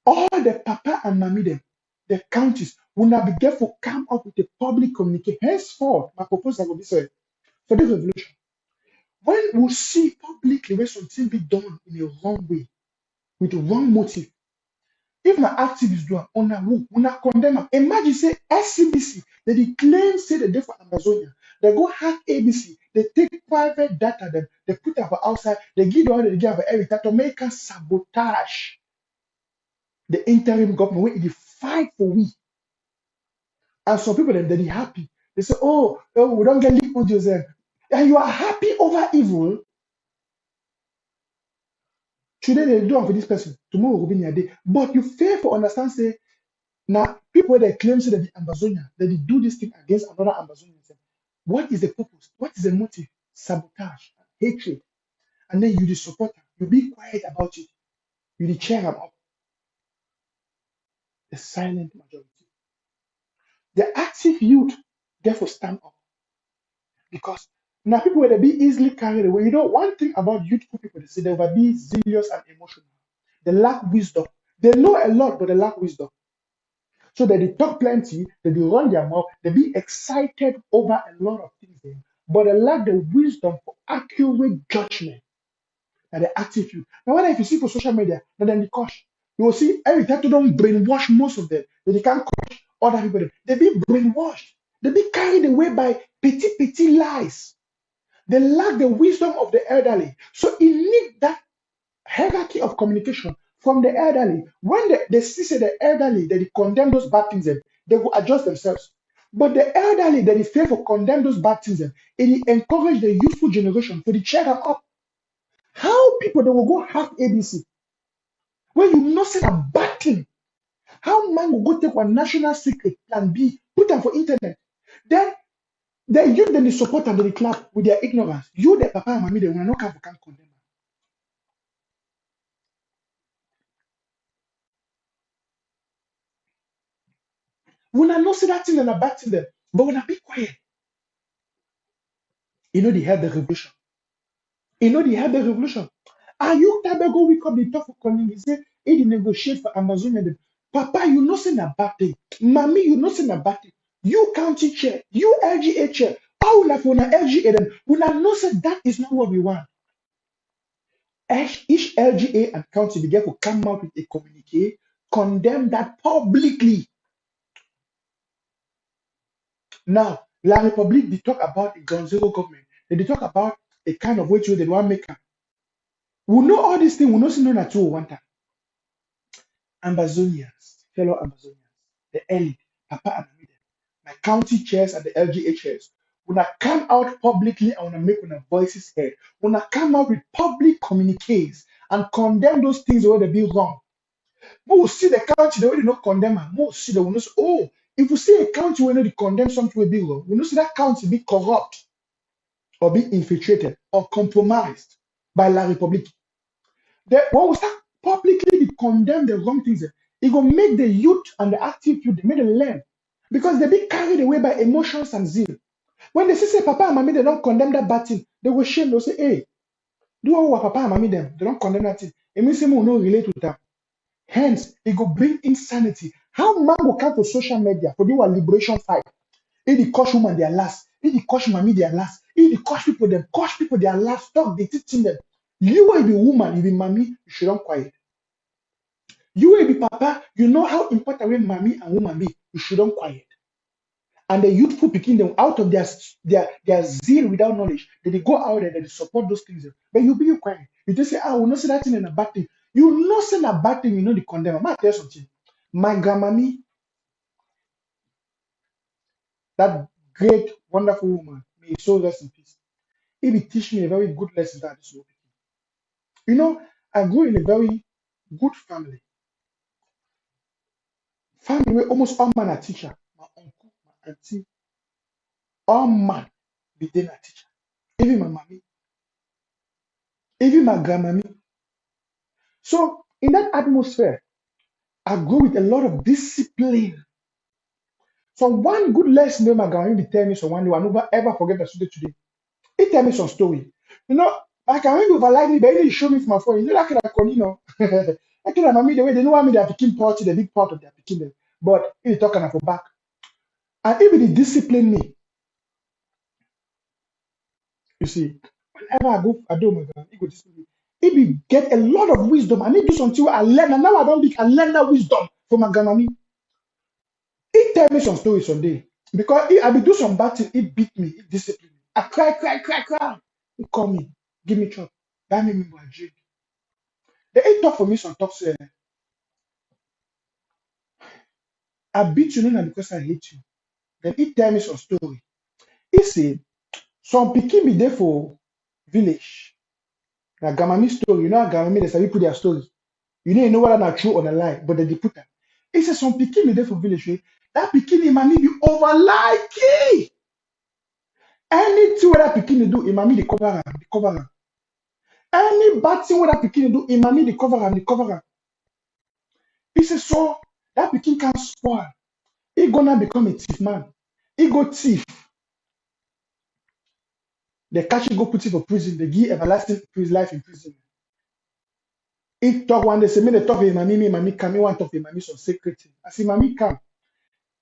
[SPEAKER 1] All the papa and mommy them, the counties, will not be careful come up with a public communique. Henceforth, my proposal will be said for this revolution. When we see publicly where something be done in a wrong way, with a wrong motive, if my activists do una condemn them. Imagine say SCBC, they claim say the day for Amazonia, they go hack ABC, they take private data, they put it for outside, they give all they give everything to make us sabotage the interim government where they fight for we. And some people then they happy. They say, oh, we don't get legal deals then. And you are happy over evil. Today they do it for this person. Tomorrow will be their day. But you fail to understand, say, now people that claim say that the Amazonia, that they do this thing against another Amazonian. What is the purpose? What is the motive? Sabotage, hatred. And then you the supporter. You be quiet about it. You the cheer about the silent majority. The active youth therefore stand up. Because now people will be easily carried away. You know, one thing about youthful people, they say they will be zealous and emotional. They lack wisdom. They know a lot, but they lack wisdom. So that they talk plenty, they do run their mouth, they be excited over a lot of things, but they lack the wisdom for accurate judgment. And the active youth. Now, when if you see for social media, then they coach. You will see every time they don't brainwash most of them, they can't coach other people. They be brainwashed. They be carried away by petty lies. They lack the wisdom of the elderly. So it needs that hierarchy of communication from the elderly. When they see say the elderly, they condemn those bad things, they will adjust themselves. But the elderly that they fail for condemn those bad things, it encourage the youthful generation to the cheer them up. How people they will go hack ABC when you know say a bad thing? How man will go take one national secret plan B, put them for internet? Then the youth then they support and they clap with their ignorance. You the papa and mommy they will not come for can condemn. When I not see that thing and I bad thing them, but when I be quiet, you know they had the revolution. You know they had the revolution. Are you Tabego wake up the talk for calling? He say, he dey negotiate for Amazonia. Papa, you know say na bad thing. Mommy, you know say na bad thing. You county chair, you LGA chair. How una for una LGA them? Una know say that is not what we want. Each LGA and county began to come out with a communique, condemn that publicly. Now, La Republique, they talk about the ground zero government. They talk about a kind of way to they want make. We know all these things. We know see no na 201. Amazonians, fellow Amazonians, the elite, Papa and Amida, my county chairs and the LGA chairs, when I come out publicly, I want to make una voices heard. When I come out with public communiques and condemn those things where they be wrong. We will see the county, they will not condemn her. We will see the will say, oh, if we see a county where they condemn something will be wrong, we will see that county be corrupt. or be infiltrated or compromised by La Republique. When we start publicly condemn the wrong things, it will make the youth and the active youth, they make them learn. Because they be carried away by emotions and zeal. When they say papa and mommy, they don't condemn that bad thing, they will shame, they'll say, hey, do what papa and mommy them. They don't condemn that thing. It means they will not relate with them. Hence, it will bring insanity. How man will come to social media for do a liberation fight? If the coach woman their last, if the coach mommy their last, if the coach people their last, talk, they teaching them. You will be woman, you be mommy, you should not quiet. You will be papa, you know how important when mommy and woman be, you should not quiet. And the youthful picking them out of their zeal without knowledge, they go out there and they support those things. But you be quiet. You just say, I will not say that thing in a bad thing. You not say a bad thing, you know the condemn. I'm tell you something. My grandmammy, that great, wonderful woman, may so rest in peace. It will teach me a very good lesson that this will. You know, I grew in a very good family. Family where almost all man are teacher. My uncle, my auntie, all man be then a teacher. Even my mommy, even my grandmammy. So in that atmosphere, I grew with a lot of discipline. So one good lesson that my grandmammy tell me so one day, I never ever forget that today. He tell me some story. You know, my grandmammy overlike me, but he show me from my phone. You know, like that, you know. I can mommy the way they know I mean they are picking party, the big part of their picking them. But he talking for back. And if he discipline me, you see, whenever I do my God, he go discipline me. If he get a lot of wisdom, I need to do something where I learn, and now I don't I learn that wisdom from my grandmammy. He tell me some stories someday. Because I be do some bad thing, he beat me, he discipline me. I cry. He call me, give me chop, buy me a drink. They ain't talk for me some talk say, I beat you not because I hate you. Then he tell me some story. He say, some pikin be there for village. Na grandmammy story, you know how grandmammy they sabi put their story. You know whether na true or na lie, but they put that. He say some pikin be there for village. That pikin in mommy be over like it. Anything where that pikin dey do, in mommy they cover am, they cover am. Any bad thing where that pikin dey do, in mommy they cover am, they cover am. He say so that pikin can spoil. He gonna become a thief man. He go thief. They catch him, go put him for prison. They give everlasting life in prison. He talk one day, say, me they talk with mommy, me mommy come, me want to talk with mommy some secret thing. I say, mommy come.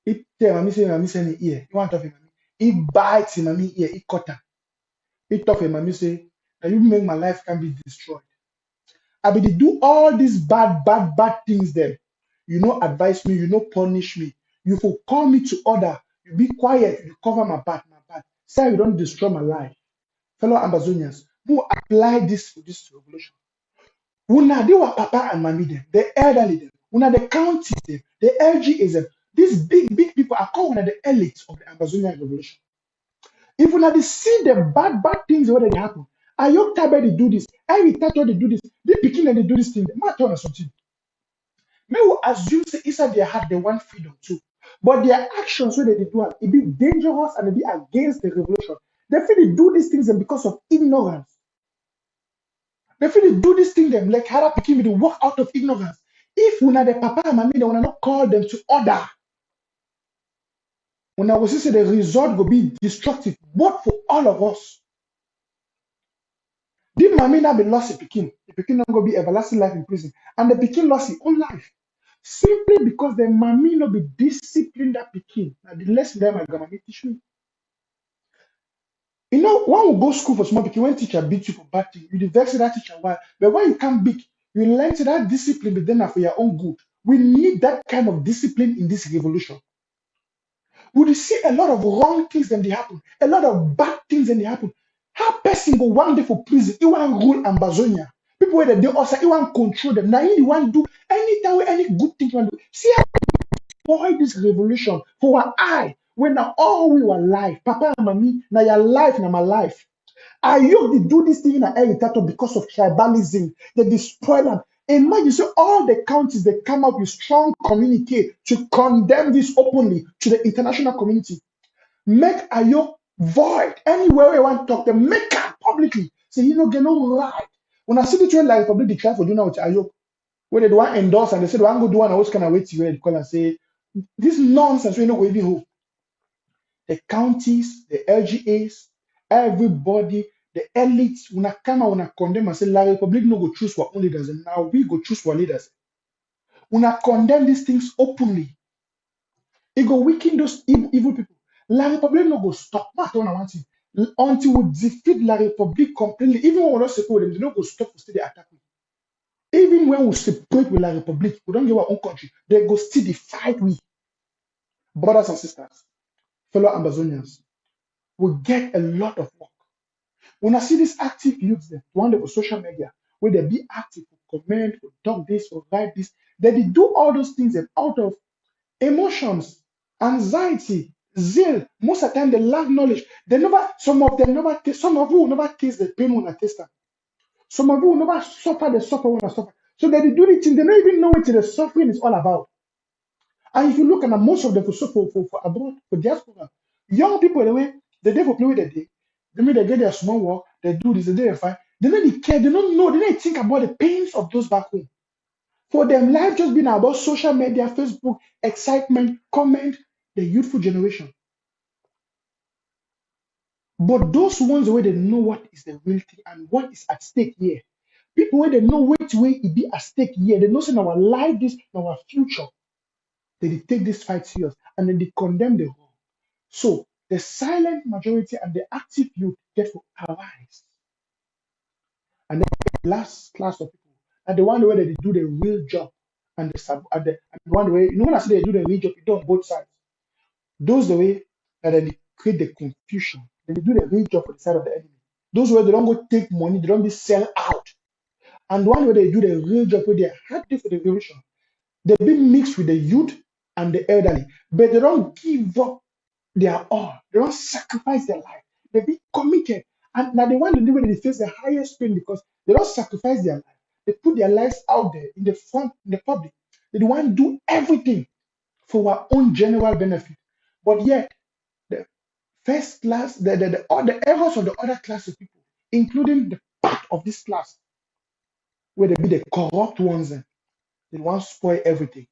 [SPEAKER 1] He tell mommy say in the ear. He want to talk with mommy. He bites him mommy ear, he cut her. He talk with mommy say, now you make my life can be destroyed. I be dey do all these bad things then. You know advise me, you know punish me. You for call me to order. You be quiet, you cover my bad. Say you don't destroy my life. Fellow Amazonians, who apply this to this revolution. Una they were papa and mommy them, the elderly them, una the counties them, the LGAs them. These big people are called one of the elites of the Amazonian revolution. If una they see the bad things where they happen, Ayok Tabe they do this, Ivy Tato they do this, they begin and they do this thing, they matter or something. May we assume say inside their heart they want freedom too. But their actions where they do it be dangerous and it be against the revolution. They feel they do these things and because of ignorance. They feel they do this thing them like Hara Pikin they walk out of ignorance. If una the papa and mommy they wanna not call them to order, when I was say the result will be destructive, both for all of us. The mommy now be lost a Pikin. The Pikin not gonna be everlasting life in prison. And the Pikin lost his own life. Simply because the mommy not be disciplined that Pikin. Now the lesson that my grandma teach me. You know, when we go school for small Pikin, when teacher beat you for bad thing, you vex that teacher why. But when you come big, you learn to that discipline be done for your own good. We need that kind of discipline in this revolution. We see a lot of wrong things that they happen, a lot of bad things that they happen. How person go one day for prison, he want rule Ambazonia. People where they also he want control them. Now he want do anytime any good thing you want do. See how boy this revolution for our eye. When now all we were life, Papa and Mommy, now your life, now my life. I used to do this thing in Eritato because of tribalism. They destroy them. Imagine, so all the counties they come up with strong communique to condemn this openly to the international community. Make Ayok Void. Anywhere you want to talk, they make up publicly. Say, you know, get no right. When I see the trend like public declare for doing now with Ayo, where they want endorse and they say, I'm going to do one, I was kind of wait to call and say, this nonsense, we know we even hope. The counties, the LGAs, everybody, the elites, when I come out, when I condemn and say, La Republic no go choose for own leaders, and now we go choose for leaders. When I condemn these things openly, it go weaken those evil people. La Republic no go stop. That's what I want to. Until we defeat La Republic completely, even when we don't support them, they don't go stop to still they attack me. Even when we separate with La Republic, we don't give our own country, they go still they fight we. Brothers and sisters, fellow Amazonians, we get a lot of work. When I see these active youths, them, one day for social media, where they be active, for comment, for talk this, for write this, they do all those things them out of emotions, anxiety, zeal. Most of the time, they lack knowledge. They never, some of them never taste, some of you will never taste the pain when I taste them. Some of you will never suffer the suffer when I suffer. So they do the thing, they don't even know what the suffering is all about. And if you look at most of them for abroad, for diaspora, young people, the way they for play with the day, they may they get their small work, they do this, they fight. They don't care, they don't know, they don't think about the pains of those back home. For them, life just been about social media, Facebook, excitement, comment, the youthful generation. But those ones where they know what is the real thing and what is at stake here. People where they know which way it be at stake here, they know in our life, this, in our future, they take this fight serious and then they condemn the wrong. So the silent majority and the active youth get to arise. And then the last class of people are the one where they do the real job and the one way, when I say they do the real job, you do on both sides. Those the way that they create the confusion. They do the real job for the side of the enemy. Those where they don't go take money, they don't be sell out. And the one where they do the real job where they are happy for the revolution. They be mixed with the youth and the elderly, but they don't give up their all. They don't sacrifice their life. They be committed. And now they want to do when they face the highest pain because they don't sacrifice their life. They put their lives out there in the front, in the public. They want to do everything for our own general benefit. But yet, the first class, all the errors of the other class of people, including the part of this class, where they be the corrupt ones, they want to spoil everything,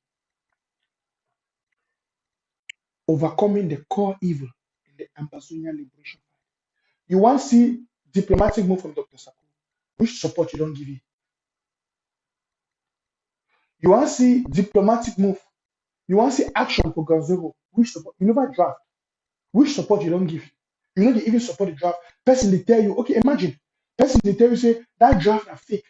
[SPEAKER 1] overcoming the core evil in the Ambazonian liberation. You want to see diplomatic move from Dr. Sako, which support you don't give it. You want to see diplomatic move. You want to see action for Gonzalo, which support you never draft, which support you don't give. You know they even support the draft. Person they tell you, okay, imagine. Person they tell you say that draft are fake,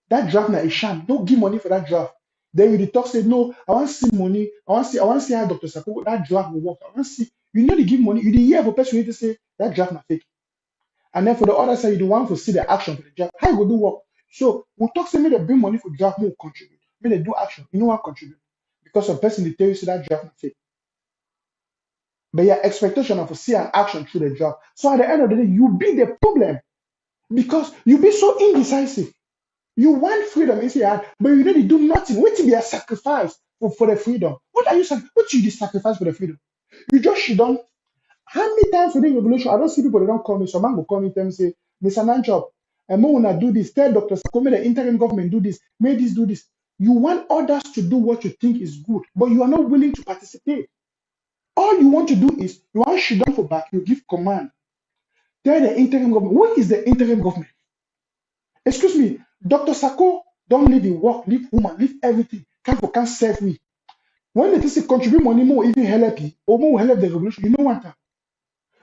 [SPEAKER 1] that draft na a sham. Don't give money for that draft. Then you the talk say no, I want to see money. I want to see how Dr. Sako that draft will work. I want to see. You know they give money. You the hear for person to say that draft na fake. And then for the other side, you don't want to see the action for the draft. How you go do work? So we talk say me they bring money for draft, more contribute. Me they do action. You know what contribute? Because some person they tell you say that draft na fake. But your expectation of to see an action through the draft. So at the end of the day, you be the problem because you be so indecisive. You want freedom, you say, but you know they do nothing. What to be a sacrifice for the freedom? What are you what you sacrifice for the freedom? You just should don't. How many times within revolution, I don't see people that don't call me. Some man will call me and say, Mr. Nanchop, and when do this, tell Dr. Sako, may the interim government do this, may this do this. You want others to do what you think is good, but you are not willing to participate. All you want to do is you want to down for back, you give command. Tell the interim government. What is the interim government? Excuse me, Dr. Sako, don't leave the work, leave woman, leave everything. Can't serve me. When they say contribute money more, even help you, or more help the revolution, you know what?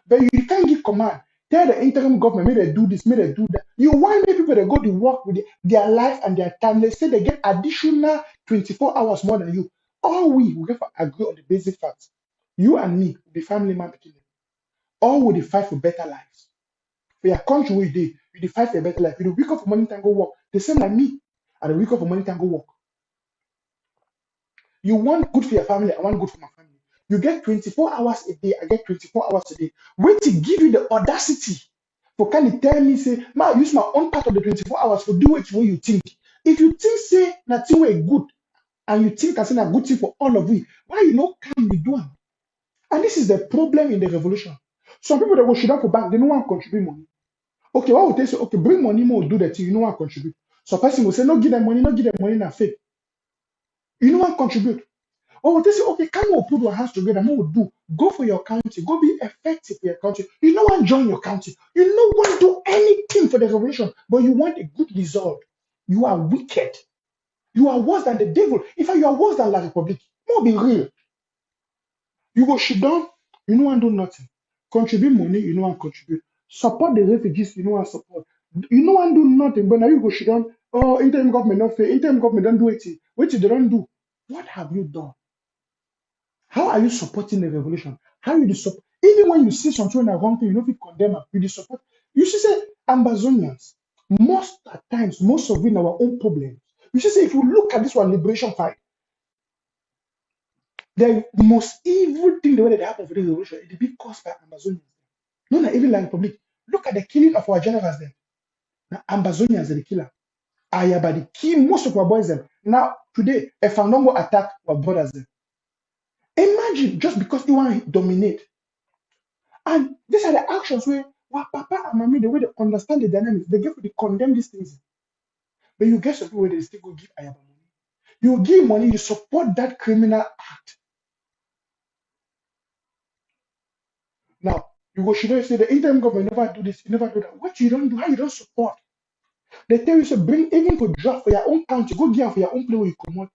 [SPEAKER 1] But you can't give command. Tell the interim government, may they do this, may they do that. You want people that go to work with their life and their time. They say they get additional 24 hours more than you. All we get to agree on the basic facts. You and me, the family man, all will fight for better lives. For your country, we fight for a better life. You wake up for money time go work. The same like me. And the wake up for money time go work. You want good for your family, I want good for my family. You get 24 hours a day, I get 24 hours a day. Wait to give you the audacity for can you tell me, say, ma, I use my own part of the 24 hours to do it the way you think. If you think, say, nothing way good, and you think I say a good thing for all of we, why you not come be doing? And this is the problem in the revolution. Some people that go sit down for bank, they no want contribute money. Okay, why would they say, okay, bring money more, do the thing, you no want contribute. So person will say, no, give them money, no give them money, na fake. You no want contribute. Or would they say, okay, come on, put your hands together, what would do? Go for your country, go be effective for your country. You no want join your country. You no want to do anything for the revolution, but you want a good result. You are wicked. You are worse than the devil. In fact, you are worse than La Republic. More be real. You go sit down, you no want do nothing. Contribute money, you no want contribute. Support the refugees, you no want support. You no want do nothing, but now you go sit down. Oh, interim government not fair. Interim government don't do it. What they don't do? What have you done? How are you supporting the revolution? How you support? Even when you see something that wrong thing, you don't feel condemn am. You dey support. You should say Ambazonians. Most at times, most of it our own problems. You should say if you look at this one liberation fight, the most evil thing the way that happened for the revolution, it be caused by Ambazonians. No, not even La Republic. Look at the killing of our generals then. Now, Ambazonians are the killer. Ayaba the kill most of our boys them. Now today, if Fandango attack our brothers them. Imagine just because you want to dominate. And these are the actions where Papa and Mommy, the way they understand the dynamics, they get to condemn these things. But you get some people where they still go give Ayaba money. You give money, you support that criminal act. Now, you go should say the interim government never do this, you never do that. What you don't do, how you don't support? They tell you to bring even for draft for your own country, go give for your own place where you come out.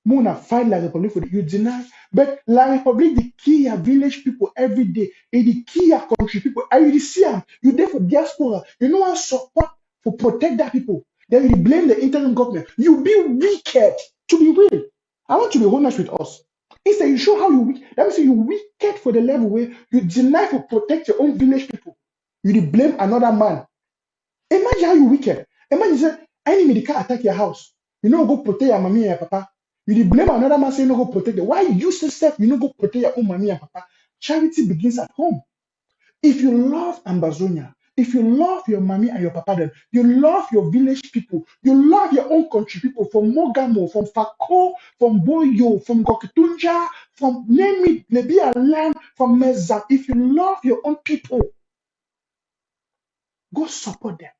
[SPEAKER 1] Mona fight La Republic for the you deny. But La Republic, the key your village people every day, and the key your country people. And you see them, you there for diaspora. You know what support for protect that people. Then you blame the interim government. You be wicked to be real. I want to be honest with us. Instead, you show how you wicked. That means you wicked for the level where you deny to protect your own village people. You dey blame another man. Imagine how you wicked. Imagine say enemy they can't attack your house. You know go protect your mommy and your papa. You dey blame another man saying no go protect them. Why you yourself you no go protect your own mommy and papa? Charity begins at home. If you love Ambazonia, if you love your mommy and your papa, then you love your village people, you love your own country people from Mogamo, from Fako, from Boyo, from Gokitunja, from name it, Nebia land, from Meza. If you love your own people, go support them.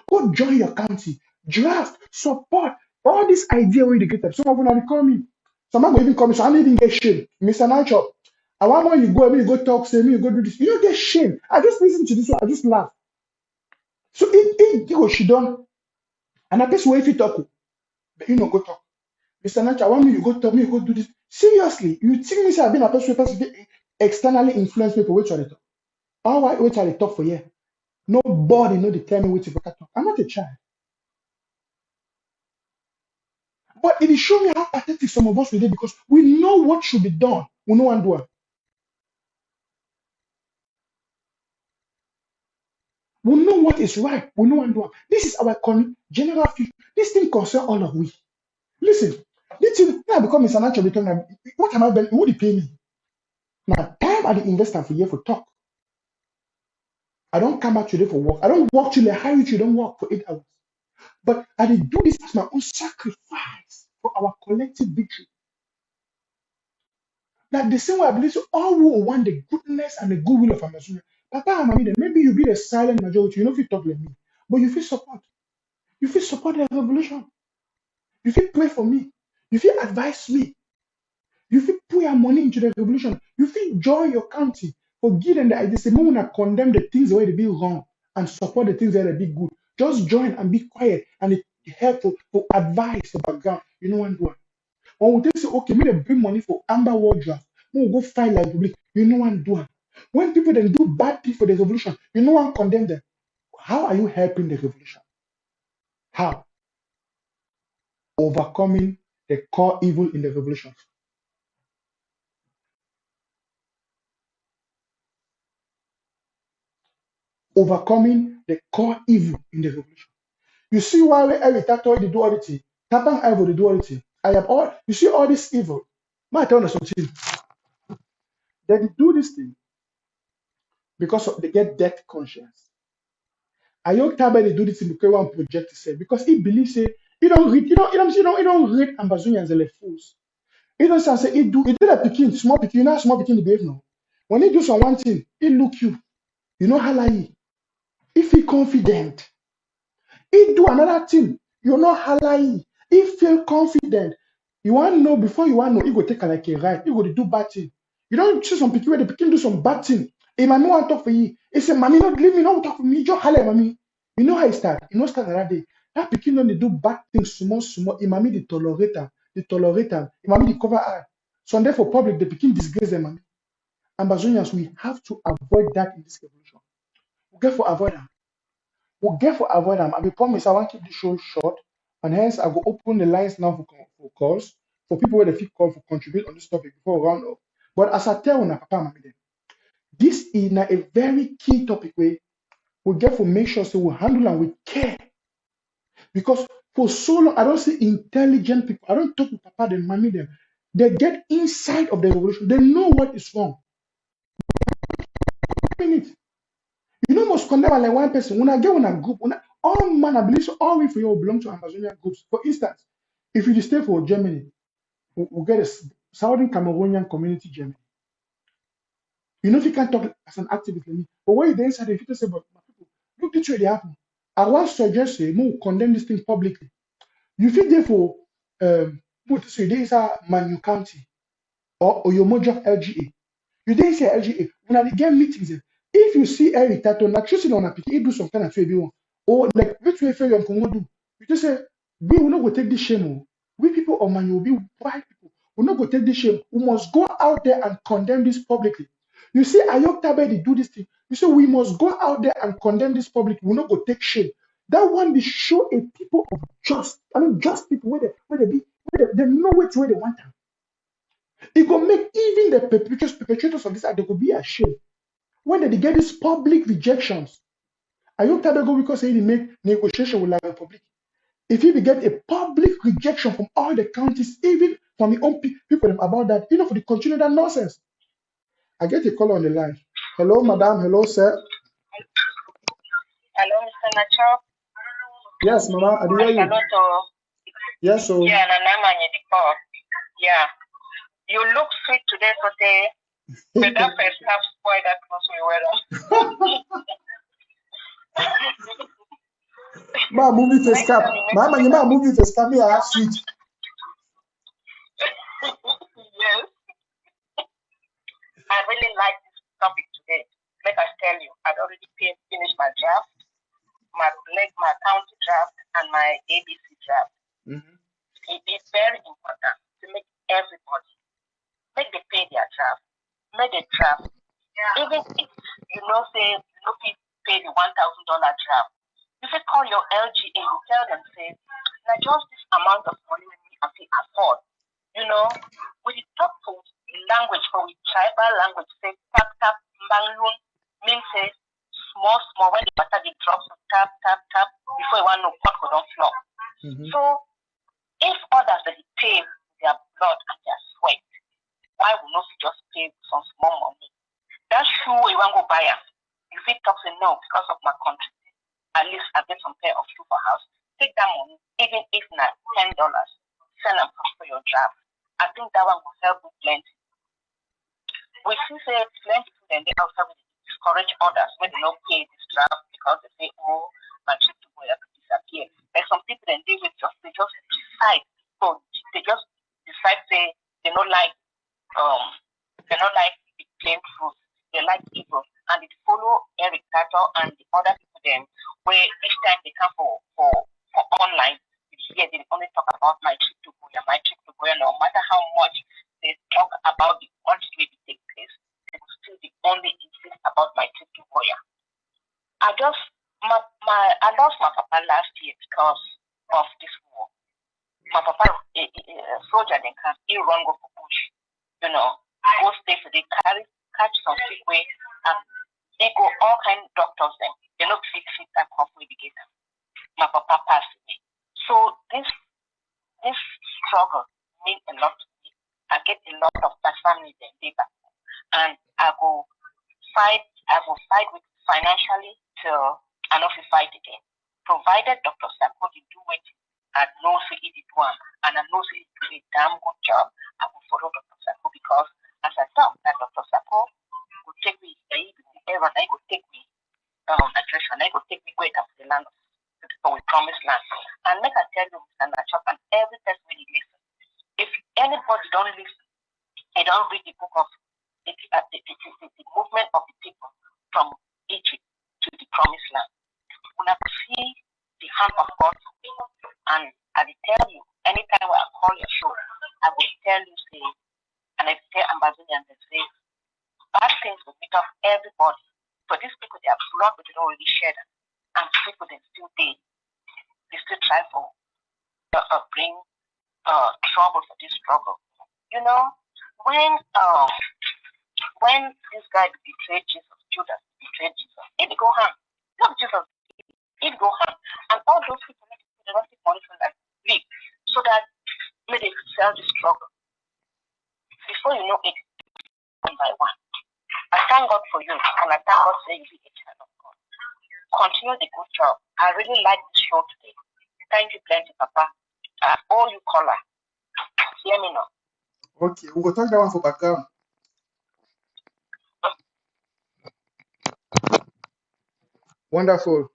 [SPEAKER 1] Go join your county, draft, support all this idea where you get them. Some of them are call me. Some are even call me, so I don't even get shame. Mr. Nacho, I want more you go, I mean, you go talk, say me, you go do this. You don't get shame. I just listen to this one, I just laugh. So if you go, she done, and I guess where if you talk, but you know, go talk. Mr. Nacho, I want me, you go talk, me, you go do this. Seriously, you think me say I've been a person externally influenced people, which are they talk? All right, which are they talk for you? Nobody know the tell me which you talk. I'm not a child. But it is showing me how pathetic some of us will be because we know what should be done. We know and do it. We know what is right. We know and do it. This is our general future. This thing concerns all of we. Listen, this thing now become Mr. Natural return. What am I been? Who they pay me? Now, time at the investor for year for talk. I don't come back today for work. I don't work till I hire you don't work for 8 hours. But I did do this as my own sacrifice for our collective victory. That the same way I believe so all who want the goodness and the goodwill of Amazonia. Papa and Mommy, then maybe you be the silent majority, you know if you talk like me, but you feel support. You feel support the revolution. You feel pray for me. You feel advise me. You feel put your money into the revolution. You feel join your county. Forgive them the idea. Say, no one condemn the things where they be wrong and support the things where they be good. Just join and be quiet and it help for advice for background. You know what I'm doing? When we say, okay, me they bring money for Amber World Draft, we will go fight like public. You know what I'm doing? When people then do bad things for the revolution, you know what condemn them. How are you helping the revolution? How? Overcoming the core evil in the revolution. Overcoming the core evil in the revolution. You see why every tactor they do all the thing. Tapang Ivo they do all the thing. I have all you see all this evil. My tell you something. They do this thing because they get death conscience. Ayok Tabe they do this thing because one project itself because he believes say he don't read, he don't read Ambazonians and the fools. He don't say he do a picking, small picking, you know small picking the behave now. When he do some one thing, he look you. You know halai. If he confident, he do another thing. You know halai. He feel confident. You want to know before you want to know, he go take like a ride. He go do bad thing. You don't see some people where the pikin do some bad thing. Hey, mommy want to talk for you. He say, mommy, not leave me, not talk for me. Just holler, mommy. You know how he start? You know start that day. That pikin don't dey do bad things small, small. Hey, mommy, they tolerate them. They tolerate them. Hey, mommy, they cover her. Sunday for public, the pikin disgrace them, mommy. Ambazonians, we have to avoid that in this revolution. We get for avoid them. We get for avoid them. I be promise I want to keep the show short, and hence I will open the lines now for calls for people where they feel call for contribute on this topic before we round up. But as I tell una papa and mommy them, this is now a very key topic where we get to make sure so we handle and we care. Because for so long, I don't see intelligent people. I don't talk to papa and mommy them. They get inside of the revolution. They know what is wrong. Minute. You know, most condemn like one person. When I get in a group, all man, I believe so, all we for you belong to Amazonian groups. For instance, if you stay for Germany, we get a Southern Cameroonian community Germany. You know, if you can't talk as an activist like me, but when you're inside, if you say, but my people, look, this way they happen. I want to suggest say, more condemn this thing publicly. You feel there for what to say, there is a Manu County or Oyomojo LGA. You didn't say LGA. When I get meetings, if you see Eric Tato, not choosing on a pick, he do some kind of favor. Or like which way favor you can do. You just say, we will not go take this shame. Oh. We people of man, you will be white people. We'll not go take this shame. We must go out there and condemn this publicly. You see, Ayok Tabe, they do this thing. You say we must go out there and condemn this publicly. We'll not go take shame. That one they show a people of just people where they be, they know which way they want them. It will make even the perpetrators of this act, they could be ashamed when they get these public rejections. Ayok Tabe because he make negotiation with La Republic. If he get a public rejection from all the counties, even from the own people about that, you know, for the continue that nonsense. I get a call on the line. Hello, madam. Hello, sir.
[SPEAKER 3] Hello, Mr. Nacho.
[SPEAKER 1] Yes, mama. I hear you.
[SPEAKER 3] Hello,
[SPEAKER 1] Yes, so.
[SPEAKER 3] yeah, yeah. You look sweet today, so but that first half spoiled that close we were.
[SPEAKER 1] Ma movie to scam. Mama, you ma movie to scam me. I have sweet.
[SPEAKER 3] Yes. I really like this topic today. Let us tell you, I'd already finished my draft, my county draft, and my ABC draft.
[SPEAKER 1] Mm-hmm.
[SPEAKER 3] It is very important to make everybody pay their draft, make a draft. Yeah. Even if you know, say, you pay the $1,000 draft, you say call your LGA, you tell them, say, now just this amount of money we can afford. You know, with the top language, for with tribal language, say tap tap banglun means say small when the matter they drop, so tap before you want to know what go down floor. Mm-hmm. So if others that pay their blood and their sweat, why will not just pay some small money? That's true. You want to go buy it. If it talks no because of my country, at least I get some pair of shoe for house. Take that money, even if not $10, send them for your draft. I think that one will help you plenty. We see say plenty and they also discourage others when they don't pay this draft because they say, oh, my trip to go to disappear. There's some people and they just decide. So they just decide say they don't like the plain fruit. They like evil. And they follow Eric Tato and the other people them where each time they come for online, here they only talk about my trip to Goya, no matter how much they talk about the country may take place, they will still be only insist about my trip to Goya. I lost my papa last year because of this war. My papa, a soldier, they can still run go for bush, you know, go stay for they catch some sick way, and they go all kind of doctors then. They look fit that hopefully we get them. My papa passed away. So this struggle means a lot to me. I get a lot of my family then they back. And I go fight with financially till I know if you fight again. Provided Dr. Sako did do it, I know he did one, and I know he did a damn good job, I will follow Dr. Sako because as I thought that Dr. Sako would take me, and he would take me don't listen. They don't read the book of the movement of the people from Egypt to the promised land. We have to see the hand of God. And I will tell you, anytime I call your show, I will tell you, say, and I say Ambazonian, they say, bad things will meet up everybody. For these people, they have blood, but they don't really share them. And people, they still try for bring trouble for this struggle. You know, when this guy betrayed Jesus, Judas betrayed Jesus, it go harm. Not Jesus, it go harm. And all those people need to don't take money from that league so that maybe they could sell the struggle. Before you know it, one by one. I thank God for you, and I thank God for you be a child of God. Continue the good job. I really like this show today. Thank you plenty, Papa. All you caller. Hear me now.
[SPEAKER 1] Okay, we will talk that one for background. Wonderful.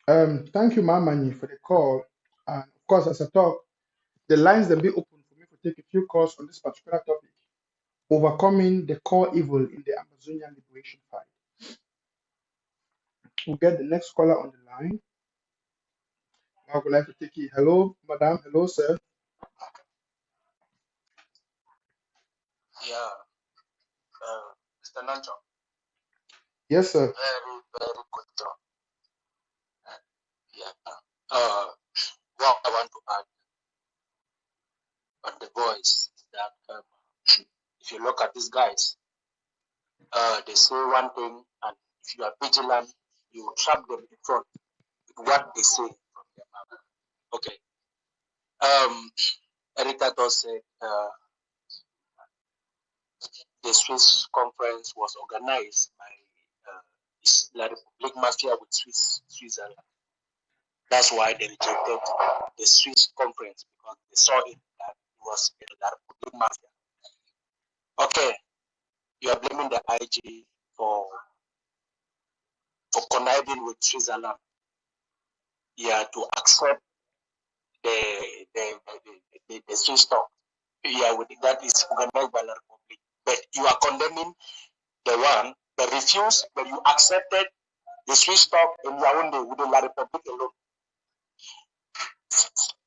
[SPEAKER 1] Thank you, Mamani, for the call. And of course, as I talk, the lines will be open for me to take a few calls on this particular topic: overcoming the core evil in the Amazonian liberation fight. We'll get the next caller on the line. I would like to take it. Hello, madam. Hello, sir.
[SPEAKER 4] Yeah, Mr. Nanjo,
[SPEAKER 1] Yes, sir.
[SPEAKER 4] very, very good job. Yeah. What I want to add on the voice is that if you look at these guys, they say one thing, and if you are vigilant, you trap them in front with what they say from their mouth. Okay. Erika does say the Swiss conference was organized by La Republique Mafia with Switzerland. That's why they rejected the Swiss conference, because they saw it that it was La Republique Mafia. Okay, you are blaming the IG for conniving with Switzerland. Yeah, to accept the Swiss talk. Yeah, that is organized by La Republique. But you are condemning the one that refused, but you accepted the Swiss talk in Yaoundé with the La Republique alone.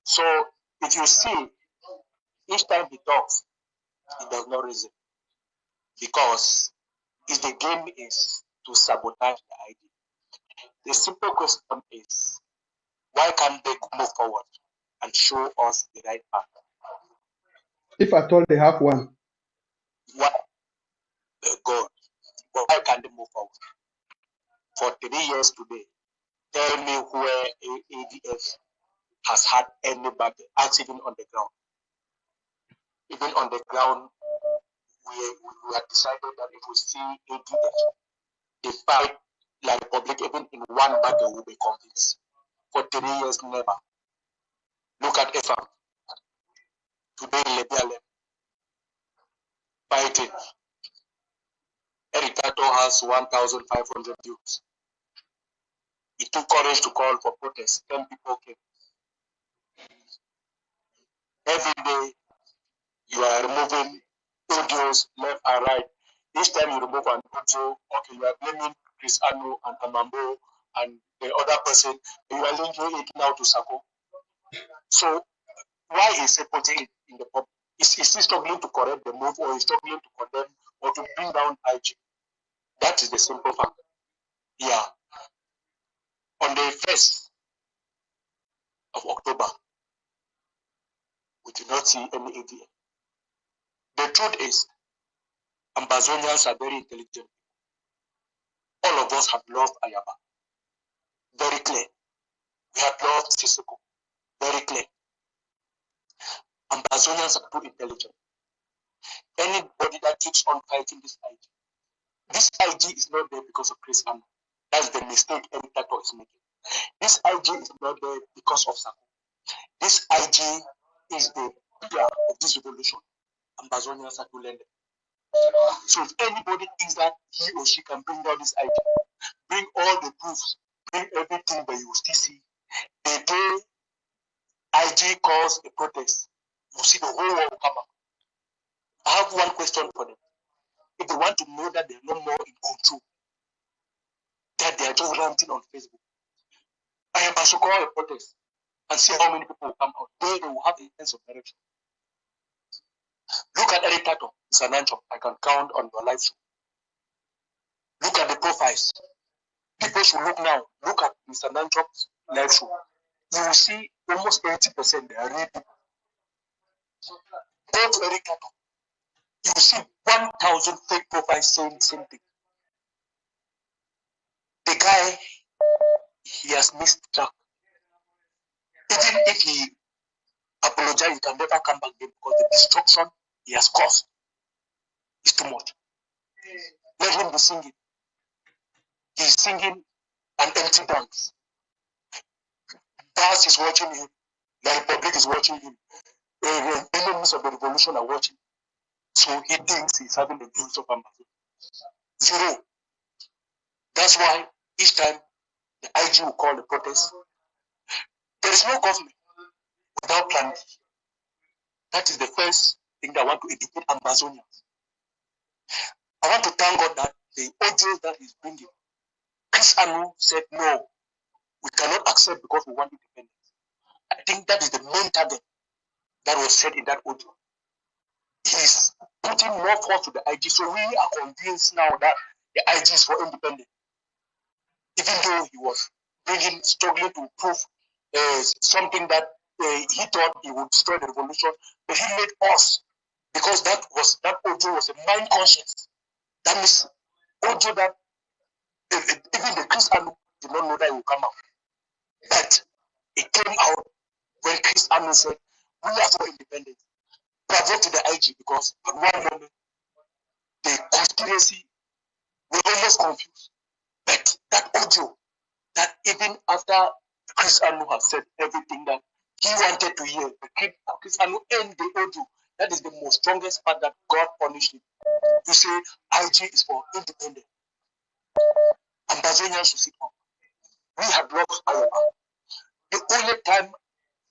[SPEAKER 4] So if you see, each time he talks, he does not reason, because if the game is to sabotage the idea. The simple question is, why can't they move forward and show us the right path?
[SPEAKER 1] If at all they have one.
[SPEAKER 4] Why, God, why can't they move forward? For 3 years today, tell me where ADF has had anybody, act even on the ground. Even on the ground, we have decided that if we see ADF, they fight La Republique even in one battle, will be convinced. For 3 years, never. Look at EFAM. Today, Lebialem fighting. Erikato has 1,500 youths. It took courage to call for protest. 10 people came. Every day, you are removing audios left and right. Each time you remove an audio, okay, you are blaming Chris Anu and Amambo and the other person. You are linking it now to Sako. So why is he putting it in the pub? Is he struggling to correct the move, or is struggling to condemn or to bring down IG? That is the simple fact. Yeah. On the 1st of October, we did not see any ADF. The truth is, Ambazonians are very intelligent. All of us have loved Ayaba. Very clear. We have loved Sisoko. Very clear. Ambazonians are too intelligent. Anybody that keeps on fighting this IG is not there because of Chris Anu. That's the mistake every Tato is making. This IG is not there because of Sako. This IG is the pillar of this revolution. Ambazonians are to learn them. So if anybody thinks that he or she can bring down this IG, bring all the proofs, bring everything, but you will still see the day IG calls a protest, you see the whole world come up. have one question for them. If they want to know that they're no more in control, that they are just ranting on Facebook, I should call a protest and see how many people will come out. They will have a sense of direction. Look at Eric Tato, Sanancho. I can count on your live show. Look at the profiles. People should look now. Look at Mr. Nanchop's live show. You will see almost 80% they are real people. Go to Eric Tato. You will see 1,000 fake profiles saying the same thing. The guy, he has missed track. Even if he apologizes, he can never come back again because the destruction he has caused is too much. Let him be singing. He's singing an empty dance. Bars is watching him. The Republic is watching him. The enemies of the revolution are watching. So he thinks he's having the views of Amazon. Zero. That's why each time the IG will call the protest, there is no government without plan B. That is the first thing that I want to educate Amazonians. I want to thank God that the audios that he's bringing, Chris Anu said, no, we cannot accept because we want independence. I think that is the main target that was said in that audio. He's putting more force to the IG, so we are convinced now that the IG is for independence. Even though he was struggling to prove something that he thought he would destroy the revolution, but he made us, because that audio was a mind conscience. That means audio that even the Chris Anu did not know that it would come out. But it came out when Chris Anu said, we are for independence. Bravo to the IG, because at one moment the conspiracy was almost confused. But that audio, that even after Chris Anu has said everything that he wanted to hear, Chris Anu ended the audio. That is the most strongest part that God punished him. To say IG is for independence. Ambazonians should sit up. We have lost Iowa. The only time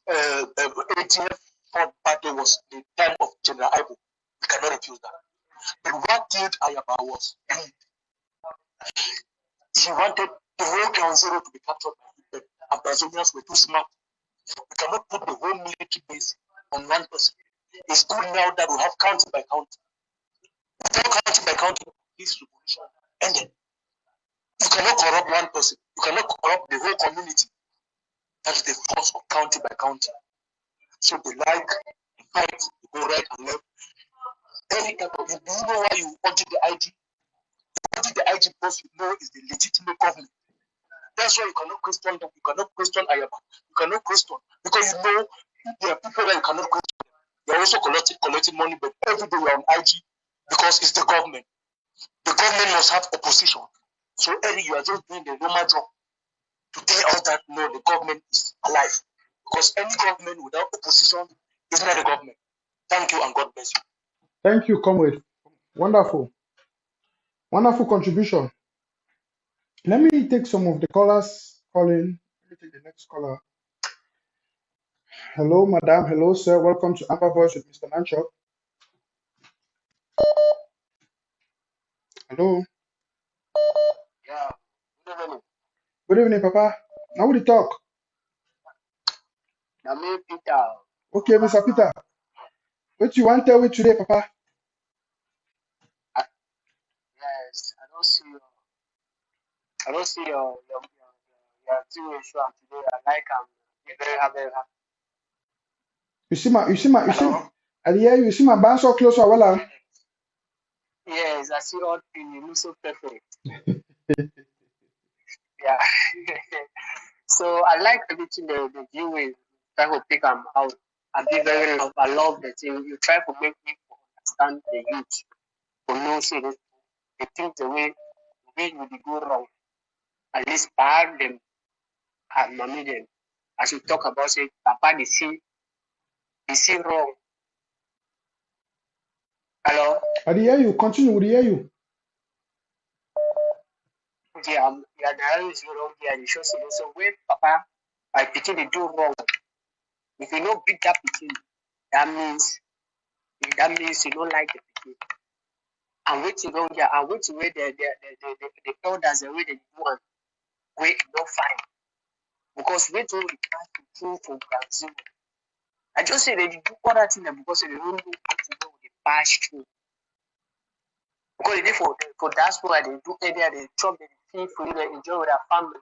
[SPEAKER 4] ATF fought battle was the time of General Ivo. We cannot refuse that. But what killed Ayaba was greed. He wanted the whole ground zero to be captured by him, but Ambazonians were too smart. We cannot put the whole military base on one person. It's good now that we have county by county. Without county by county, this revolution ended. You cannot corrupt one person. You cannot corrupt the whole community. That is the force of county by county. So they like the fight, they go right and left. Eric, do you know why you audit the IG? You audit the IG because you know it's the legitimate government. That's why you cannot question them. You cannot question Ayaba. You cannot question because you know there are people that you cannot question. You're also collecting money, but every day you're on IG because it's the government. The government must have opposition. So Eric, you are just doing the normal job to tell us that no, the government is alive. Because any government without opposition is not a government. Thank you and God bless you.
[SPEAKER 1] Thank you, comrade. Wonderful. Wonderful contribution. Let me take some of the callers calling. Let me take the next caller. Hello, madam. Hello, sir. Welcome to Amber Voice with Mr. Nanchop. Hello.
[SPEAKER 4] Yeah. Good evening.
[SPEAKER 1] Good evening, Papa. Now we talk.
[SPEAKER 4] I'm Peter.
[SPEAKER 1] Okay, Mr. Peter. What you want to tell me today, Papa?
[SPEAKER 4] Yes, I don't see your situation today. I like be very happy.
[SPEAKER 1] You see I hear you see my band so close or well.
[SPEAKER 4] Yes, I see all things. You look so perfect. Yeah. So I like everything the view is try to pick them out. I be very love. I love the thing. You try to make people understand the youth. To know see they think the way you go wrong. At least bad them and mommy them. As you talk about say, Papa they see wrong. Hello?
[SPEAKER 1] I hear you. Continue with hear you.
[SPEAKER 4] Yeah, now is wrong there. You should see so wait, Papa. I picking they do wrong. If you know beat that picking, that means
[SPEAKER 3] That means you don't like the pikin. And waiting on there, and waiting where the elders the way they do and wait don't find. Because waiting we can't prove for Brazil. I just say they do other things because they don't know what to do with the pass through. Because they did for diaspora, they do area, they chop, they feel free, they enjoy with their family.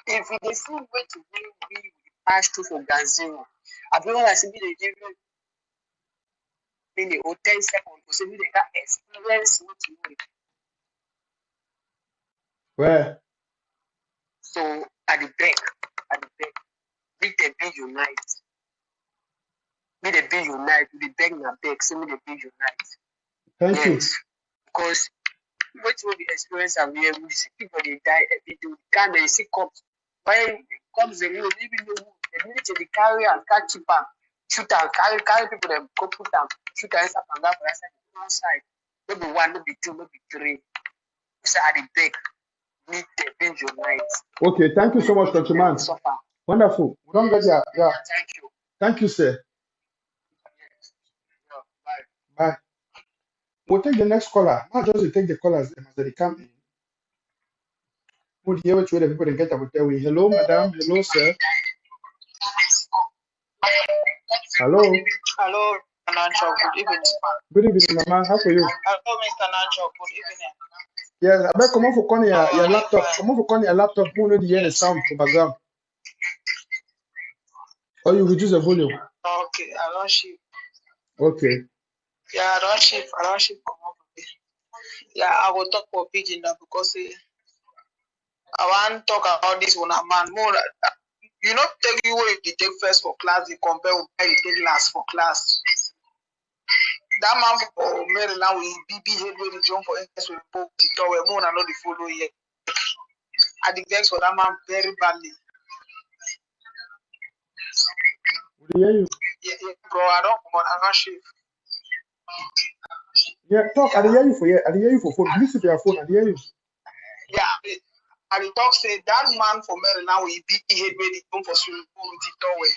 [SPEAKER 3] If they see way to we pass through for Brazil, I feel like they give you in the 10 seconds to say they can experience what you need.
[SPEAKER 1] Where?
[SPEAKER 3] So at the back, make the big unite. Make the big unite, the beg and beg, so make the big unite.
[SPEAKER 1] Thank you.
[SPEAKER 3] Because what will the experience and we see people they die every day. Can't they see cops? When it comes the road, even the minute they carry and catch people, shoot and carry people, them go put them, shoot and stuff and that for one side. Maybe one, maybe two, maybe three. So at the back, meet the big unite.
[SPEAKER 1] Okay, thank you so much, Countryman. Wonderful. We don't get yeah.
[SPEAKER 3] Thank you.
[SPEAKER 1] Thank you, sir.
[SPEAKER 3] Bye.
[SPEAKER 1] Bye. We'll take the next caller. Not just to take the callers as they come in. We'll hear which way the people they get up with their way. Hello, madam. Hello, sir. Hello.
[SPEAKER 5] Hello, Nancho. Good evening.
[SPEAKER 1] Good evening, mama. How are you?
[SPEAKER 5] Hello, Mr. Nancho. Good evening.
[SPEAKER 1] Yes, I bet come on for calling your laptop. Come on for calling your laptop. Who know the hear the sound for background? Or you reduce the volume.
[SPEAKER 5] Okay, I don't ship.
[SPEAKER 1] Okay.
[SPEAKER 5] Yeah, I don't ship. Come on. Yeah, I will talk for pidgin now because I want to talk about this one, man. More, you know, take you where you take first for class, you compare with where you take last for class. That man for Maryland will be head where the jump for interest with both the tower, more and not the follow year. I think vex for that man very badly.
[SPEAKER 1] We hear you.
[SPEAKER 5] Yeah, bro, I don't ship.
[SPEAKER 1] Yeah, talk. I hear you for here. I hear you for phone. Listen to your phone. I hear you.
[SPEAKER 5] Yeah, I will talk say that man for Maryland will be head where the jump for swimming pool with the tower.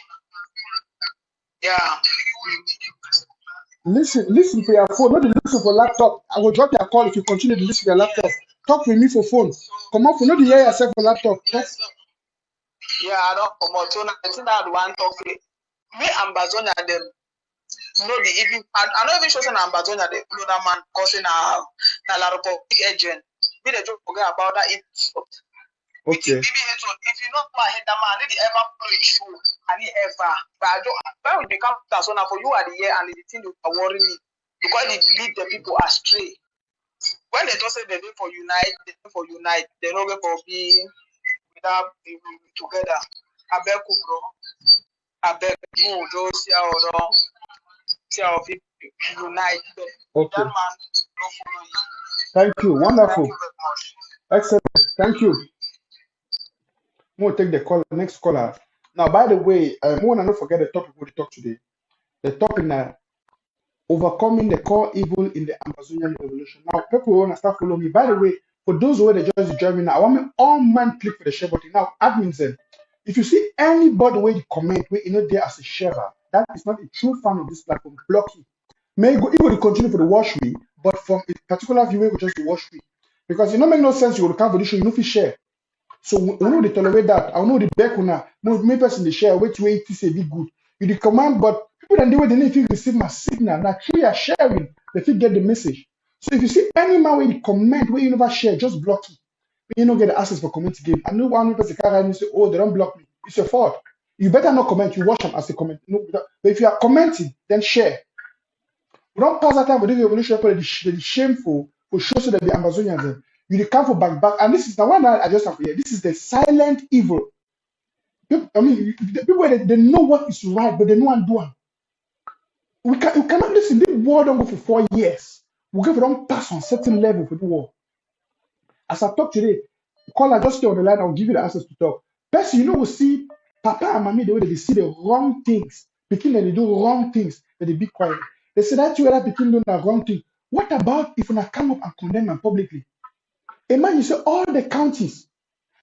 [SPEAKER 5] Yeah.
[SPEAKER 1] Listen for your phone. Not listen for laptop. I will drop your call if you continue to listen to your laptop. Talk with me for phone. Come on, for not to hear yourself for laptop.
[SPEAKER 5] Yes. Yeah, I don't come out. So I think that one talk say me Ambazonia them no the even I don't even show say Ambazonia they know that man causing a lot of big agent. Me they just forget about that it.
[SPEAKER 1] Okay.
[SPEAKER 5] If you not head that man, need ever play show and he ever. But I don't. When they come to so now for you at the year and the thing you are worrying me because it lead the people astray. When they don't say they do for unite, they don't go for be without together. I beg you, bro. I beg you, just see how people unite.
[SPEAKER 1] Okay.
[SPEAKER 5] That man don't follow you.
[SPEAKER 1] Thank you. Wonderful.
[SPEAKER 5] Thank you very much.
[SPEAKER 1] Excellent. Thank you. We'll take the call, next caller. Now, by the way, I want to not forget the topic we talk today. The topic now, overcoming the core evil in the Amazonian revolution. Now, people want to start following me. By the way, for those who are just joining now, I want me all man click for the share button. Now, admin said, if you see anybody where you comment, where you know there as a sharer, that is not a true fan of this platform. Block you. May go even continue for the watch me, but from a particular viewer, you just watch me. Because it don't make no sense you will come for this show, you know if you share. So we know they tolerate that. I know the back una me person they share which way it is a bit good. You the command, but people that do it, they need to receive my signal. Now through your sharing, they fit get the message. So if you see any man where you comment where you never share, just block it. You don't get the access for comment again. I know one person can write me say, oh, they don't block me. It's your fault. You better not comment. You watch them as a comment. No, but if you are commenting, then share. We don't pass that time for this revolution. They be shameful for show so that the Amazonians. You come for back, and this is the one I just have here. This is the silent evil. I mean, the people they know what is right, but they know and do. We cannot listen. This war don't go for 4 years. We don't pass on certain level for the war. As I talk today, caller just stay on the line. I'll give you the access to talk. Person, we see Papa and Mommy the way they see the wrong things. Picking that they do wrong things, that they be quiet. They say that you are picking doing the wrong thing. What about if I come up and condemn them publicly? Imagine you say all the counties,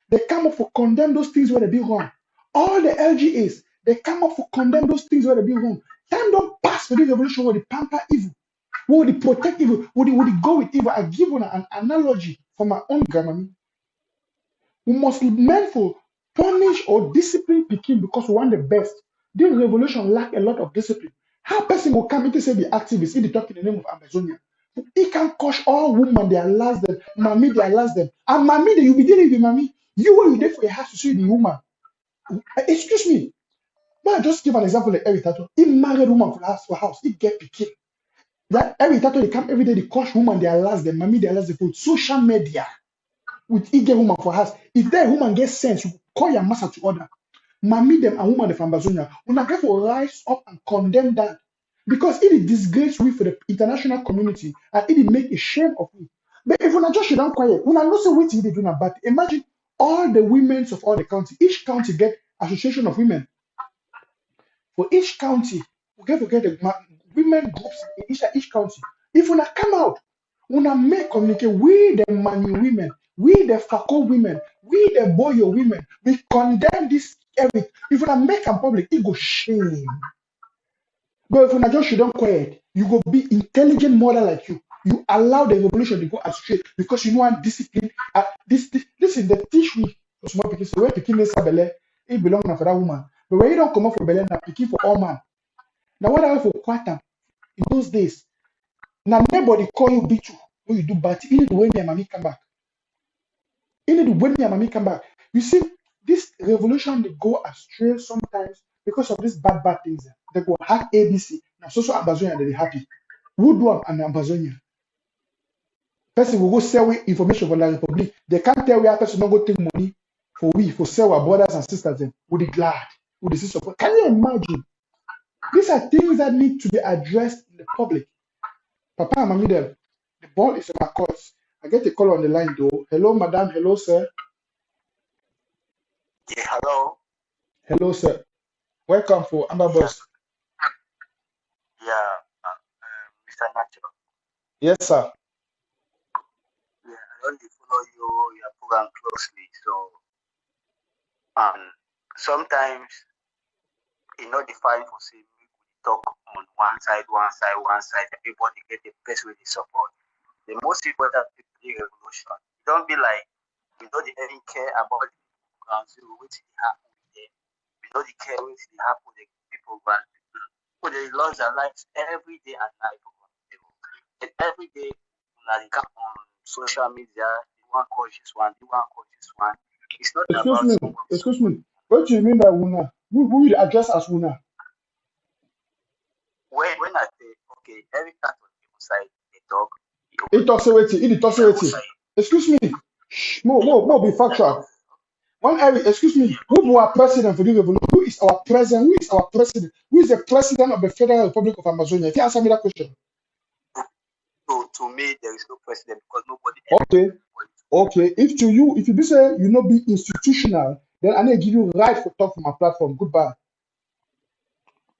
[SPEAKER 1] they come up for condemn those things where they be wrong. All the LGAs, they come up for condemn those things where they be wrong. Time don't pass for the revolution where they pamper evil, where they protect evil, where they go with evil. I give you an analogy from my own grandma. We must be mindful, punish or discipline Pekin because we want the best. This revolution lack a lot of discipline. How person will come in to say the activists, if they talk in the name of Amazonia? He can coach all women, they allows them, mommy, they allows them. And mommy, you be dealing with mommy. You will be there for a house to see the woman. Excuse me. But I just give an example like Eric Tato. He married woman for house. He get Pekin. That Eric Tato, they come every day, they coach woman, they allows them, mommy, they allows the food. Social media. With each woman for house. If that woman gets sense, you call your master to order. Mammy them and woman from Amazonia, una get to rise up and condemn that. Because it is disgrace we for the international community and it will make a shame of we. But if una just don't quiet, una no say what they doing about. Imagine all the women of all the county. Each county get association of women. For each county, we get to get the women groups in each county. If una come out, una make communicate, we the Manu women, we the Fako women, we the Boyo women, we condemn this everything. If una make them public, it go shame. But if una just shouldn't quiet, you go be intelligent mother like you. You allow the revolution to go astray because you know one discipline. This is the teach we for small people. So when picking this belle, it belongs for that woman. But when you don't come up for belle, now picking for all man. Now what I for quarter in those days, now nobody call you beat you when you do bad. You need to when your mommy come back. You need to when your mommy come back. You see, this revolution they go astray sometimes because of these bad things. They go hack ABC. Now so Amazonia they happy. Who do an Amazonia? Person will go sell information for the Republic. They can't tell where person not go take money for sell our brothers and sisters. Then would be glad. Would be support. Can you imagine? These are things that need to be addressed in the public. Papa and Mommy, the ball is in my court. I get a call on the line though. Hello, madam. Hello, sir.
[SPEAKER 4] Yeah, hello.
[SPEAKER 1] Hello, sir. Welcome for Amber Boss.
[SPEAKER 4] Yeah, Mr. Natural.
[SPEAKER 1] Yes, sir.
[SPEAKER 4] Yeah, I only follow your program closely, so sometimes it's not defined for say we talk on one side. Everybody get the best way they support. The most important thing is the revolution. Don't be like we don't even care about the people around you, what happen with them. We don't care what happen with the people around you. So they lost their lives every day and night. And every day when they come on social media, you want cautious one, you want cautious one. It's not about someone.
[SPEAKER 1] Excuse me. What do you mean by Wuna? Who will address as Wuna?
[SPEAKER 4] When I say okay, every time on the side they talk.
[SPEAKER 1] It talks away. Excuse me. More be factual. One area, excuse me, who was president for the revolution? Who is our president? Who is our president? Who is the president of the Federal Republic of Amazonia? If you answer me that question.
[SPEAKER 4] To me, there is no president because nobody.
[SPEAKER 1] Okay. If you be say you not be institutional, then I need to give you right for talk from my platform. Goodbye.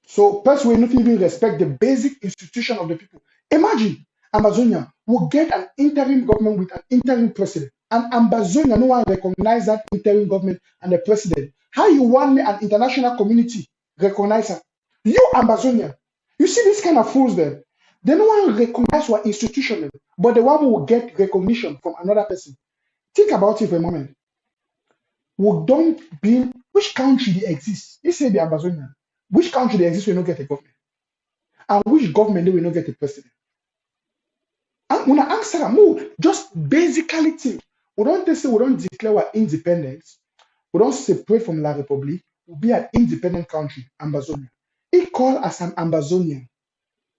[SPEAKER 1] So person will not even respect the basic institution of the people. Imagine Amazonia will get an interim government with an interim president. And Amazonia, no one recognize that interim government and the president. How you want an international community recognize her? You Amazonia, you see this kind of fools there. They no one recognize what institution, but the one who will get recognition from another person. Think about it for a moment. We don't build which country they exist. You say the Amazonia. Which country they exist will not get a government? And which government they will not get a president? And when I answer them, just basically think. We don't say we don't declare our independence. We don't separate from La Republique. We'll be an independent country, Amazonia. He called us an Amazonian.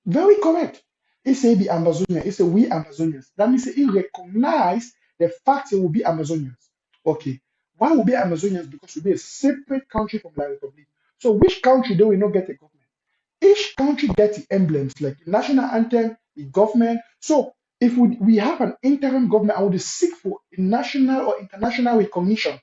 [SPEAKER 1] Very correct. He say the Amazonian. He say we Amazonians. That means he recognize the fact that we'll be Amazonians. Okay. Why will be Amazonians? Because we'll be a separate country from La Republique. So which country do we not get a government? Each country gets the emblems like the national anthem, the government. So if we have an interim government, I would seek for national or international recognition.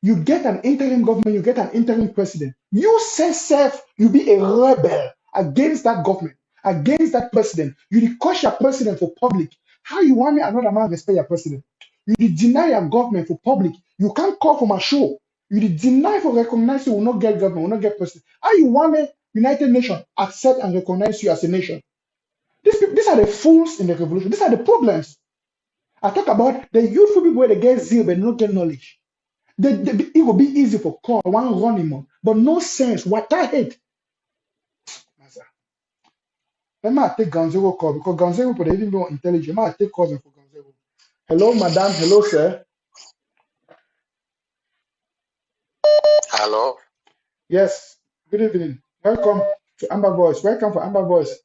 [SPEAKER 1] You get an interim government, you get an interim president. You say self, you be a rebel against that government, against that president. You request your president for public. How you want me another man respect your president? You deny your government for public. You can't call for my show. You deny for recognize you will not get government, will not get president. How you want me United Nations accept and recognize you as a nation. These are the fools in the revolution. These are the problems. I talk about the youthful people where they get zeal but not get knowledge. It will be easy for call one run him, but no sense. What I hate. Let me take Ganzero call because Ganzero could even be more intelligent. I take calls for Ganzero. Hello, madam. Hello, sir.
[SPEAKER 6] Hello.
[SPEAKER 1] Yes. Good evening. Welcome to Amber Voice. Welcome for Amber Voice.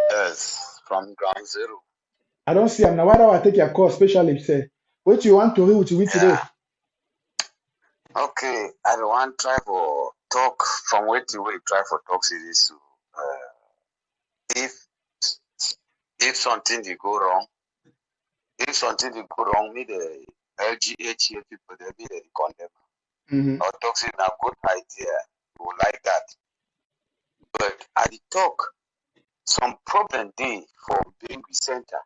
[SPEAKER 6] Yes, from Ground Zero.
[SPEAKER 1] I don't see him now. Why don't I take your call, especially say what you want to read with today?
[SPEAKER 6] Okay, I don't want to try for talk from way to way. Try for talk series to if something will go wrong, me the LGHA people they be the condemn. Or talks in a good idea. You will like that. But at the talk, some problem day for being center.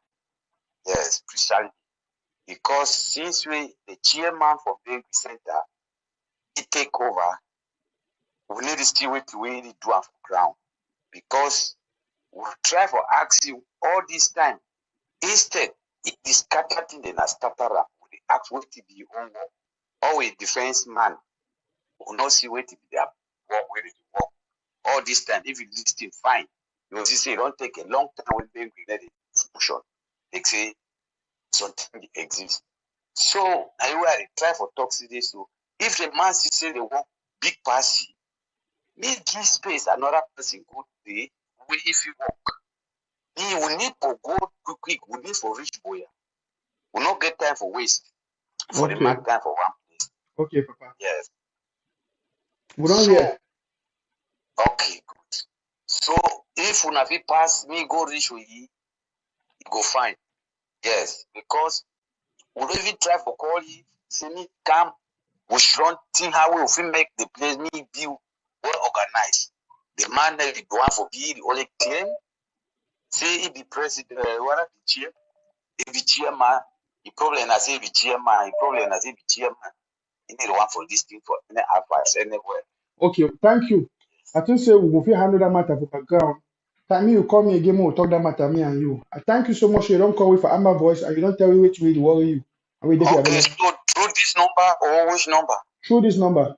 [SPEAKER 6] Yes, precisely. Because since the chairman for being center, he take over, we need to still wait to really do on ground. Because we try for ask you all this time. Instead, it is scattered in the starter. We ask what to be your own work. Always defense man will not see what to be their work, where to work. All this time, if you listen fine, you will see it don't take a long time when being related solution. They say something exists. So I will try for talk this. So if the man say they want big pass, me give space another person go there. If you work, me we need to go quick. We need for reach boy. We not get time for waste. For the mark time for one place.
[SPEAKER 1] Okay, Papa.
[SPEAKER 6] Yes.
[SPEAKER 1] We don't hear.
[SPEAKER 6] Okay, good. So if una fit pass me go reach with you go fine. Yes, because we don't even try for call you. Say me come. We should think how we will make the place me be well organized. The man that the one for be the only claim. Say he be president, what are the chair? If the chairman, the problem I say the chairman, the problem I say the chairman. You need one for this thing for any advice anywhere.
[SPEAKER 1] Okay, thank you. I think say we will handle that matter for background. Time you call me again, we'll talk that matter, me and you. I thank you so much. You don't call me for Amber Voice and you don't tell me which way to worry you.
[SPEAKER 6] Okay, so through this number or which number?
[SPEAKER 1] Through this number.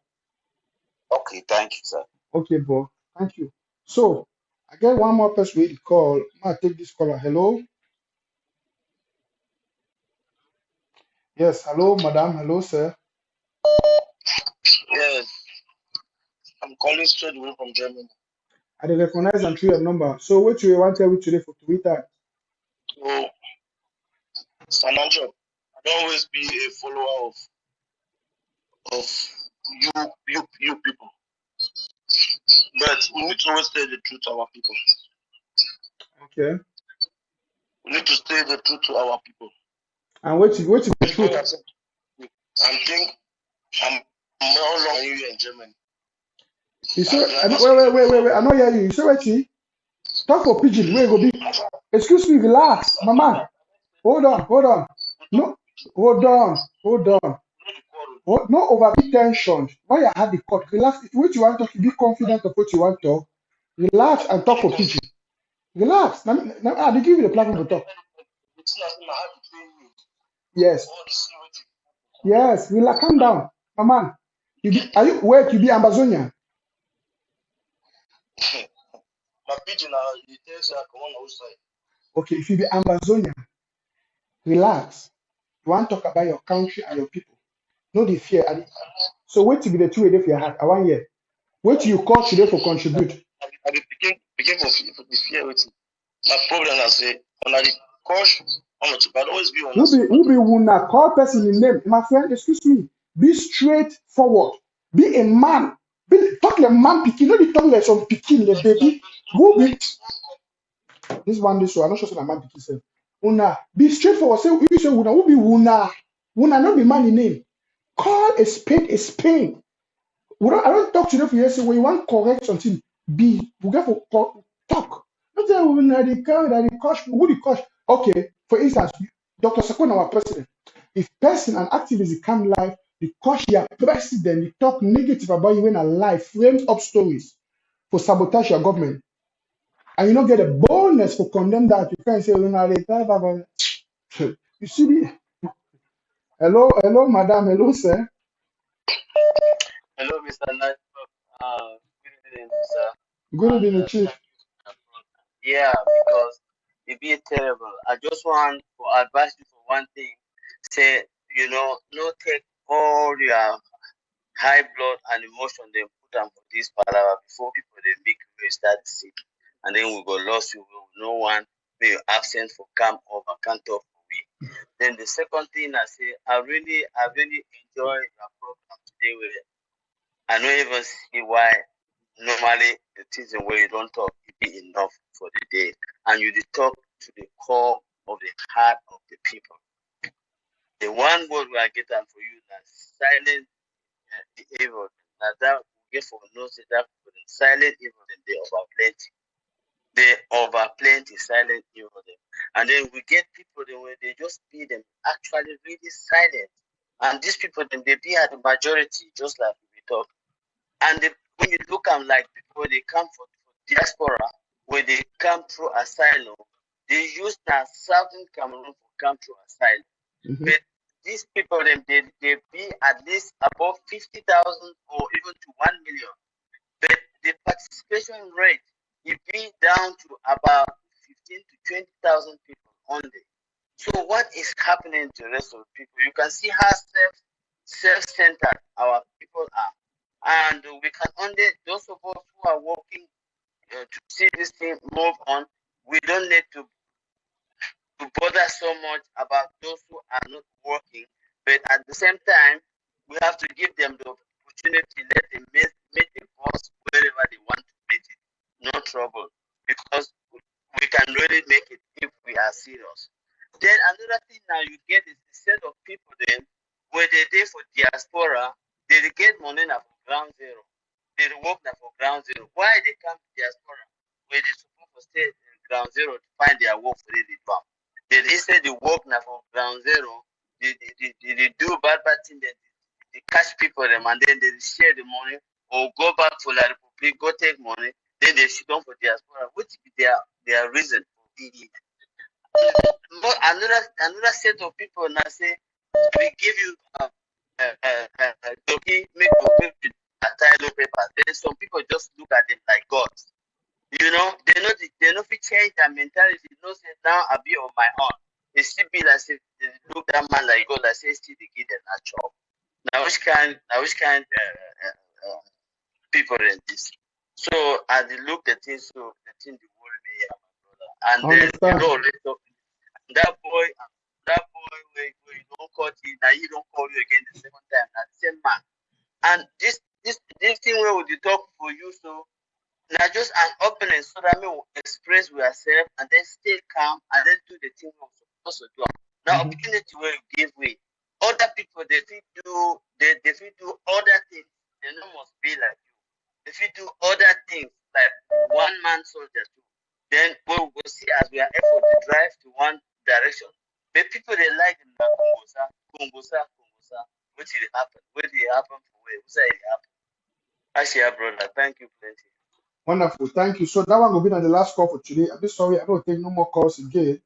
[SPEAKER 6] Okay, thank you, sir.
[SPEAKER 1] Okay, bro. Thank you. So, I get one more person with the call. I'll take this caller. Hello? Yes, hello, madam. Hello, sir.
[SPEAKER 7] Yes. I'm calling straight away from Germany.
[SPEAKER 1] I recognize and through your number. So, what you want to tell me today for Twitter?
[SPEAKER 7] So, Samanjo, I don't always be a follower of you people. But we need to always tell the truth to our people.
[SPEAKER 1] Okay.
[SPEAKER 7] We need to say the truth to our people.
[SPEAKER 1] And what is the truth?
[SPEAKER 7] I think I'm no longer here in Germany.
[SPEAKER 1] You say, wait. I know hear you. You say, wait, talk for pigeon. Where go be? Excuse me, relax, mama. Hold on. No, hold on. No over big tension. Why you have the court? Relax. What you want to talk, be confident of what you want to talk. Relax and talk for pigeon. Relax. Now I give you the platform to talk. Yes. Yes. Relax. Calm down, mama. Are you where you be Ambazonia?
[SPEAKER 7] My pigeon, it tells you I come on outside.
[SPEAKER 1] Okay, if you be Ambazonia, relax. You want to talk about your country and your people. No the fear. So wait to be the two way for your heart. I want hear. Wait till you call today for contribute.
[SPEAKER 7] I begin for the fear waiting. My problem I say when I coach, I'm not but always be honest.
[SPEAKER 1] Who be wuna call person in name. My friend, excuse me. Be straightforward. Be a man. Talk like man picking. No, be talk like some picking the baby. Who be this one this one? I'm not sure man picking say. Una be straightforward. Say you say wuna. Who be wuna? Wuna not be man in name. Call a spade a spade. I don't talk to them for years. When you want correct something, we go for talk. Not say we na the coach, who the coach. Okay, for instance, Dr. Sakon, our president. If person and activist come live, the coach your president, they talk negative about you when alive, framed up stories. for sabotage your government, and you don't get a bonus for condemn that. You can't say, "Oh, no, they try that." You see the hello, madam, hello, sir.
[SPEAKER 8] Hello, Mr. Nice. Good evening, sir.
[SPEAKER 1] Good
[SPEAKER 8] And
[SPEAKER 1] evening,
[SPEAKER 8] thank
[SPEAKER 1] chief.
[SPEAKER 8] you for the program. Yeah, because it be terrible. I just want to advise you for one thing. Say, no take all your high blood and emotion, then put them for this palaver before people they make you start sick. And then we go lost you. No one may you absent for come over, can't talk for me. Then the second thing I say, I really enjoy your program today with it. I don't even see why normally the things in where you don't talk it be enough for the day. And you talk to the core of the heart of the people. The one word we are getting for you that silent the evil. Now that we get for no say that for the silent evil and they over plenty. They over plenty silent evil them. And then we get people the way they just be them actually really silent. And these people then they be at the majority, just like we talk. And when you look at like people they come for diaspora, where they come through asylum, they use that Southern Cameroon for come through asylum.
[SPEAKER 1] Mm-hmm.
[SPEAKER 8] But these people they be at least above 50,000 or even to 1 million. But the participation rate it be down to about 15 to 20,000 people only. So what is happening to the rest of the people? You can see how self-centered our people are. And we can only, those of us who are working to see this thing move on, we don't need to bother so much about those who are not working. But at the same time, we have to give them the opportunity, let them meet the boss wherever they want to meet it. No trouble. Because we can really make it if we are serious. Then another thing now you get is a set of people then where they did for diaspora, they get money now for ground zero. They work now for ground zero. Why they come to diaspora? Where they supposed to stay in ground zero to find their work for the job. They instead they work now for ground zero, they do bad thing, they catch people them and then they share the money or go back for La Republic, go take money, then they sit down for diaspora. What is their reason for being it? Another set of people now say we give you doki make you asylum papers. Then some people just look at them like gods. They know if change their mentality. No say now I be on my own. They still be like say they look that man like God. Like say still they give them a job. Now which kind people in this. So as they look the things, so the thing they worry me, yeah, my brother. And then that boy where you don't call it, now he don't call you again the second time. That same man. And this thing where would you talk for you so now just an openness so that we will express with ourselves and then stay calm and then do the thing we're supposed to do. Now opportunity where you give way. Other people they feel do other things. They don't must be like you. If you do other things like one man soldier too, then we will see as we are able to drive to one direction. But people they like in Congosa. What did it happen? Where did it happen for where? Who said it happened? Actually, brother, thank you plenty.
[SPEAKER 1] Wonderful, thank you. So that one will be the last call for today. I'm sorry, I don't take no more calls again.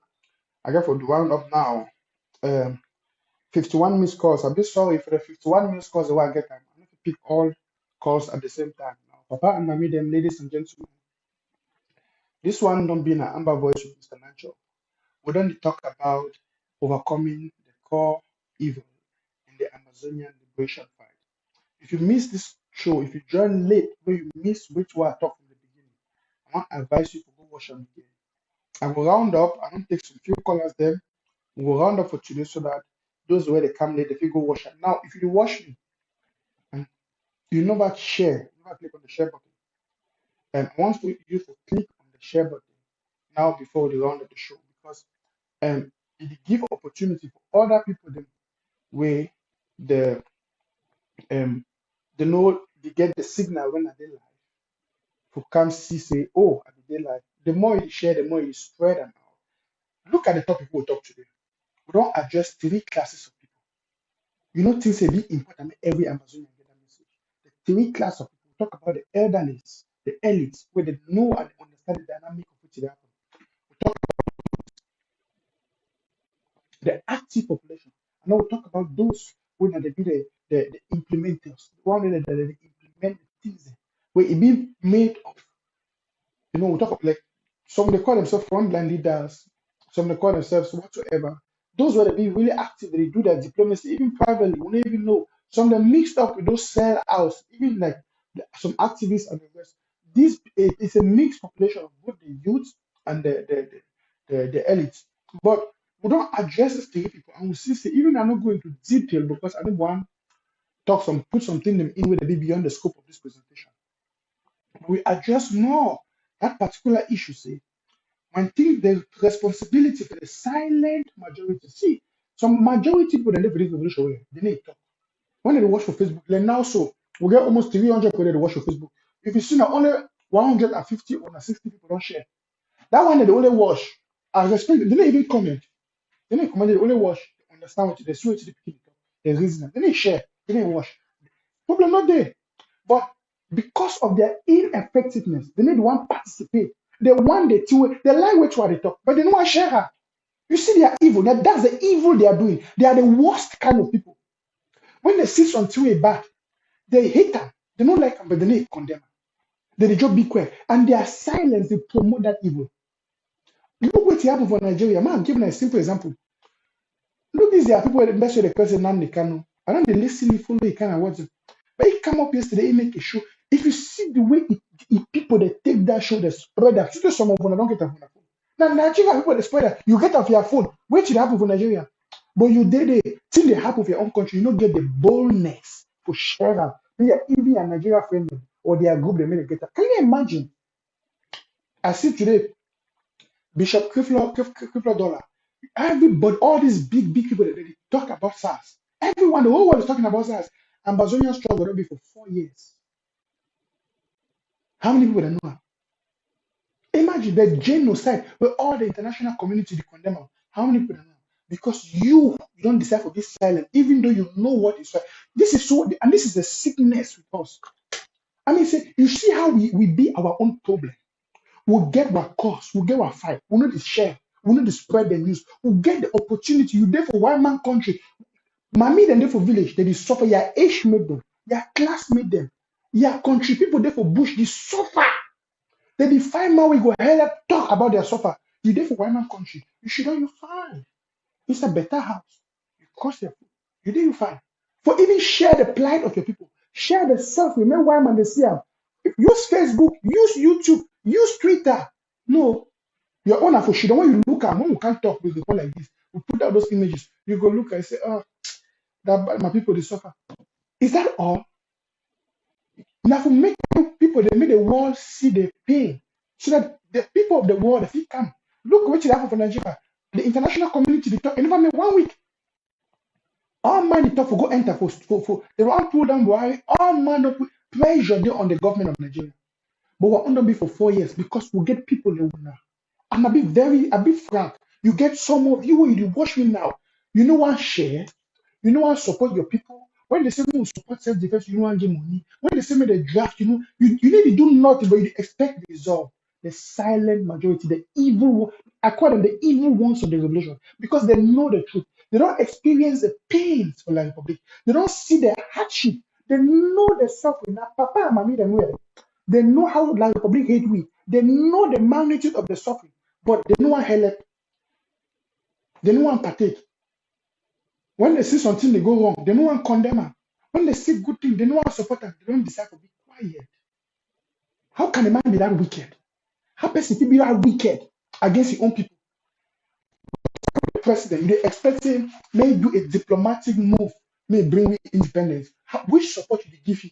[SPEAKER 1] I got for the round up now. 51 missed calls. I'm just sorry for the 51 missed calls. I get time. I need to pick all calls at the same time. Now, Papa and Mommy, them ladies and gentlemen. This one don't be an amber voice with Mr. Nacho. We don't talk about overcoming the core evil in the Amazonian liberation fight. If you miss this show, if you join late, where you miss which one I talked from the beginning, I want to advise you to go watch them again. I will round up. I don't take some few callers there. We will round up for today so that those where they come late, if you go watch it. Now, if you watch me and you never share, never click on the share button, and I want you to click on the share button now before the round of the show because it give opportunity for other people them where the they know they get the signal when they live to come see say oh I be live. The more you share, the more you spread them out. Look at the topic we'll talk today. We don't address 3 classes of people. You know things say be important. Every Amazonian get that message. The 3 classes of people talk about the elderlies, the elites, where they know and understand the dynamic of what happen. We talk the active population. And now we talk about those who are the implementers, the one that they implement things where it being made of. We talk about, like, some they call themselves frontline leaders, some they call themselves whatsoever. Those were be really active, they do their diplomacy, even privately, we don't even know. Some of them mixed up with those sell outs, even like some activists and the rest. This is a mixed population of both the youth and the elites. But we don't address this to people, and we see, even I'm not going into detail because I don't want put something in where they be beyond the scope of this presentation. We address more that particular issue, say, when think the responsibility for the silent majority. See, some majority people they live in this revolution way, they need to talk. When they watch for Facebook, like now, so we get almost 300 people that watch for Facebook. If you see now only 150 or 60 people don't share. That one they only watch. I respect they don't even comment. They don't comment, they only watch, understand what they see what the people talk. There's reason. They didn't share, they didn't watch. Problem not there. But because of their ineffectiveness, they need one participate. They want the two, they like which one they talk, but they don't want to share her. You see, they are evil. That's the evil they are doing. They are the worst kind of people. When they see something bad, they hate them. They don't like them, but they need to condemn them. They just be quiet. And their silence, they promote that evil. Look what happened for Nigeria. Man, I'm giving a simple example. Look, these are people that best way the person Nnamdi Kanu. I don't listen, follow the kind of words. But he come up yesterday, he make a show. If you see the way people that take that show, they spread that. You some of them don't get off on the phone. Now Nigeria people they spread that. You get off your phone. Wait till it happen for Nigeria. But you did it till they happen for your own country. You don't get the boldness to share that. They are even a Nigeria friend or their group they made a get up. Can you imagine? I see today Bishop Creflo Dollar. Everybody, all these big people that they talk about SARS. Everyone, the whole world is talking about SARS. Ambazonian struggle already for 4 years. How many people they know? Imagine the genocide where all the international community they condemn them. How many people they know? Because you don't decide to be silent, even though you know what is right. This is so, and this is the sickness with us. I mean, say, you see how we be our own problem. We'll get our cause, we'll get our fight, we'll not share, we'll not spread the news, we'll get the opportunity. You there for one man country. Mommy then there for village, they suffer, your age made them, your class made them, your country people there for bush, they suffer. They be fine man, we go hell talk about their suffer. You there for one man country, you should know you fine. It's a better house. You cost your food. You there you fine. For even share the plight of your people, share the self, remember why man they see them. Use Facebook, use YouTube, use Twitter. No, your own for shit. When you look at when we can't talk with the one like this, we put out those images. You go look and say, oh, that my people they suffer. Is that all? Now for make people they make the world see the pain, so that the people of the world if you come look what happened for Nigeria. The international community they talk. And never made 1 week. All man they talk for go enter for they want pull down Buhari. All man put pressure there on the government of Nigeria. But we're under me for 4 years because we get people in now. And I'll be frank. You get some of you when you watch me now. You know what share, you know what support your people. When they say we support self-defense, you know what give money. When they say me the draft, you know, you need to do nothing, but you expect the result. The silent majority, the evil one, I call them the evil ones of the revolution because they know the truth. They don't experience the pains of the Republic. They don't see the hardship. They know the suffering. Now, Papa and Mommy, they know how La Republic hate we. They know the magnitude of the suffering, but they don't want help. They don't want partake. When they see something they go wrong, they don't want condemn them. When they see good things, they don't want support them. They don't decide to be quiet. How can a man be that wicked? How person can be that wicked against his own people? The president, they expect him may do a diplomatic move, may bring independence. Which support you give you?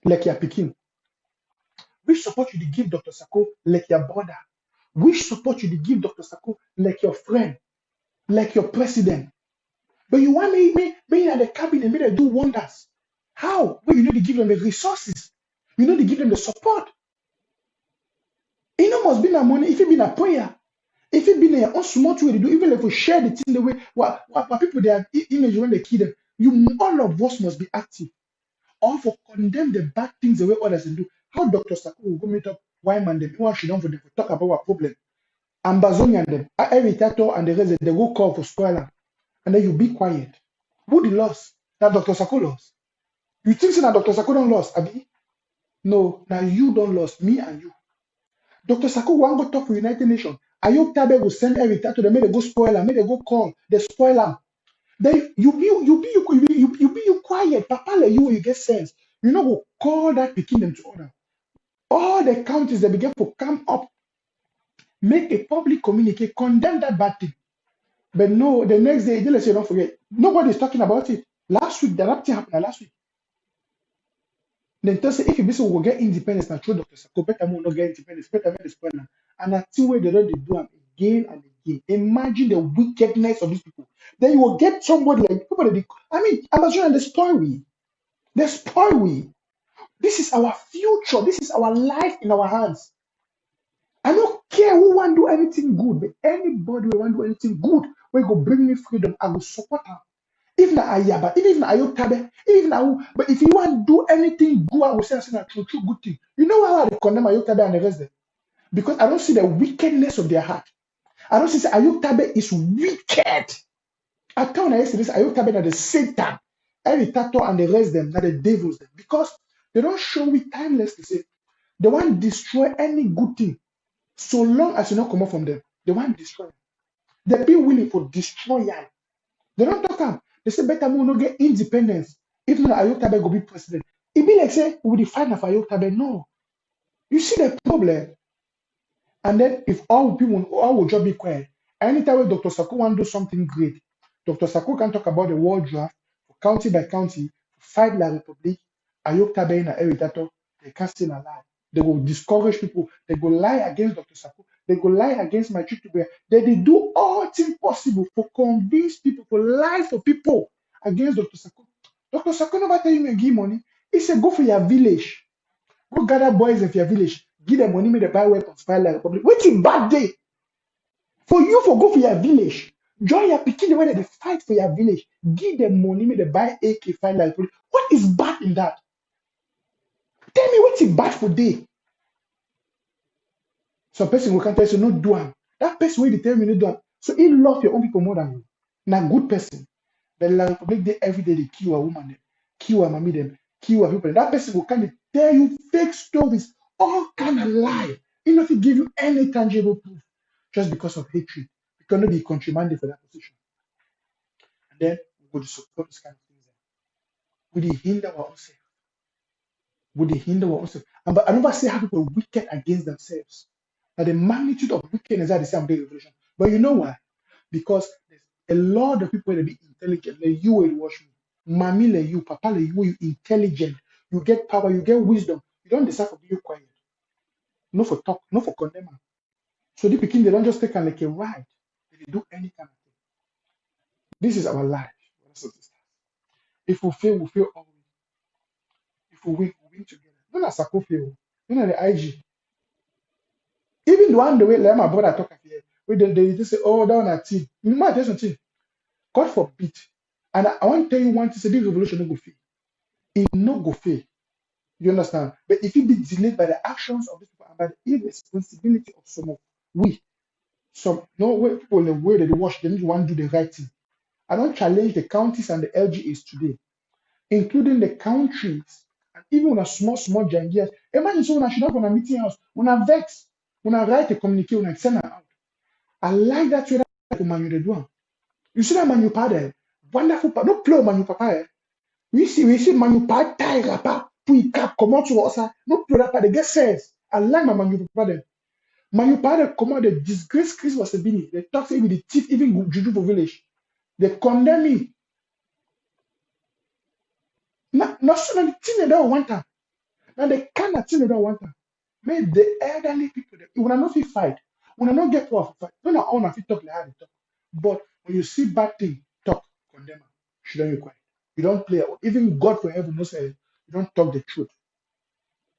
[SPEAKER 1] Like your Peking. Which support you give Dr. Sako like your brother? Which support you give Dr. Sako like your friend, like your president? But you want me at the cabinet, may they do wonders. How? Well, you need to give them the resources. You need to give them the support. It must be a money. If it be a prayer, if it be a small way to do, even if we share the thing the way what people they have image when they kill them, all of us must be active. Or for condemn the bad things the way others do. How Dr. Sako will go meet up Wyman them, who should don't for them to talk about our problem. Ambazonian them, every tato and the rest, they go call for spoiler. And then you be quiet. Who the loss? That Dr. Sako lost. You think that Dr. Sako don't lost, Abi? No, now you don't lost, me and you. Dr. Sako won't go talk for United Nations. Ayok Tabe will send every tato, they made a go spoiler, made a go call, they spoiler. Then you be quiet. Papa let you get sense. You know go call that picking them to order. All the counties that begin to come up, make a public communique, condemn that bad thing. But no, the next day, they say don't forget. Nobody's talking about it. Last week, the rap thing happened last week. Then tell say if you be will get independence, now true Dr. Sako, better not get independence, better make this plan. And that's the way they don't do them again and again. Imagine the wickedness of these people. Then you will get somebody like people that I mean, I'm sure they spoil we. They spoil we. This is our future. This is our life in our hands. I don't care who want to do anything good, but anybody who want to do anything good, we go bring me freedom, I will support her. If na Ayaba, even na Ayotabe, even na who, but if you want to do anything good, I will say a true good thing. You know how I condemn Ayotabe and the rest there? Because I don't see the wickedness of their heart. I don't see Ayotabe is wicked. I tell you yesterday, Ayotabe are the Satan, every tattoo and the rest them, are the devils them. Because they don't show me timeless to say they want to destroy any good thing. So long as you not come out from them, they want to destroy. They be willing to destroy you. They don't talk am. They say better we no get independence. If not, Ayotabe go be president. It be like say we the fight for Ayotabe. No. You see the problem. And then if all people all will just be quiet. Anytime Dr. Sako want to do something great, Dr. Sako can talk about the world draft, county by county, fight La Republique, Ayotabe and Eritato, they can't still alive. They will discourage people. They go lie against Dr. Sako. They go lie against my tutor. They do all things possible to convince people, to lie for people against Dr. Sako. Dr. Sako never tell you give money. He said, go for your village. Go gather boys of your village. Give them money, make them buy weapons, fight La Republique. What's a bad day? For you for go for your village. Join your picking the way they fight for your village. Give them money, make them buy AK, fight La Republique. What is bad in that? Tell me what's bad for day. Some person will come tell you, no do am. That person will tell me no do am. So he love your own people more than you. Now good person. But La Republique day every day they kill a woman, them, kill a mommy, them, kill a people. That person will come and tell you fake stories, all kind of lie. He not give you any tangible proof just because of hatred. Because not be contramanded for that position. And then we go to support this kind of things. Would they hinder our own self? Would they hinder our own self? And but I never say how people are wicked against themselves. Now the magnitude of wickedness that they say I'm doing revolution. But you know why? Because there's a lot of people that be intelligent. Like you will watch me. Mommy like you, papa like you intelligent. You get power, you get wisdom. You don't decide to be quiet. No for talk, no for condemn. So the Peking, they don't just take like a ride. They do any kind of thing. This is our life. If we fail always. If we win together. Don't let Sako fail. Don't let the IG. Even the one the way like my brother talk here, where they just say, oh, that one a team. You might tell something. God forbid. And I want to tell you one thing, say this revolution no go fail. It no go fail. You understand? But if it be delayed by the actions of these people and by the irresponsibility of some of we, some no way people the way that they watch, they need to want to do the right thing. I don't challenge the counties and the LGAs today, including the countries and even when a small jangias. Imagine someone I should have on a meeting house, when I vex, when I write a communique, when I send it out. I like that way that man you do. You see that man you pardon, wonderful, no play man you papa. We see man you pardon tie rapper, puis cap comment tu vois ça? No play rapper, they get sense. I like my man you pardon. Man you pardon comment the disgrace Chris was a bini. They talk say with the thief, even Juju for village. They condemn me. Not so the thing they don't want them. Now the kind of thing they don't want them. Make the elderly people, when I know if fight, when I don't get power for fight, when I own if talk like how they talk. But when you see bad thing, talk, condemn. Shouldn't be quiet. You don't play. Even God for heaven knows you don't talk the truth.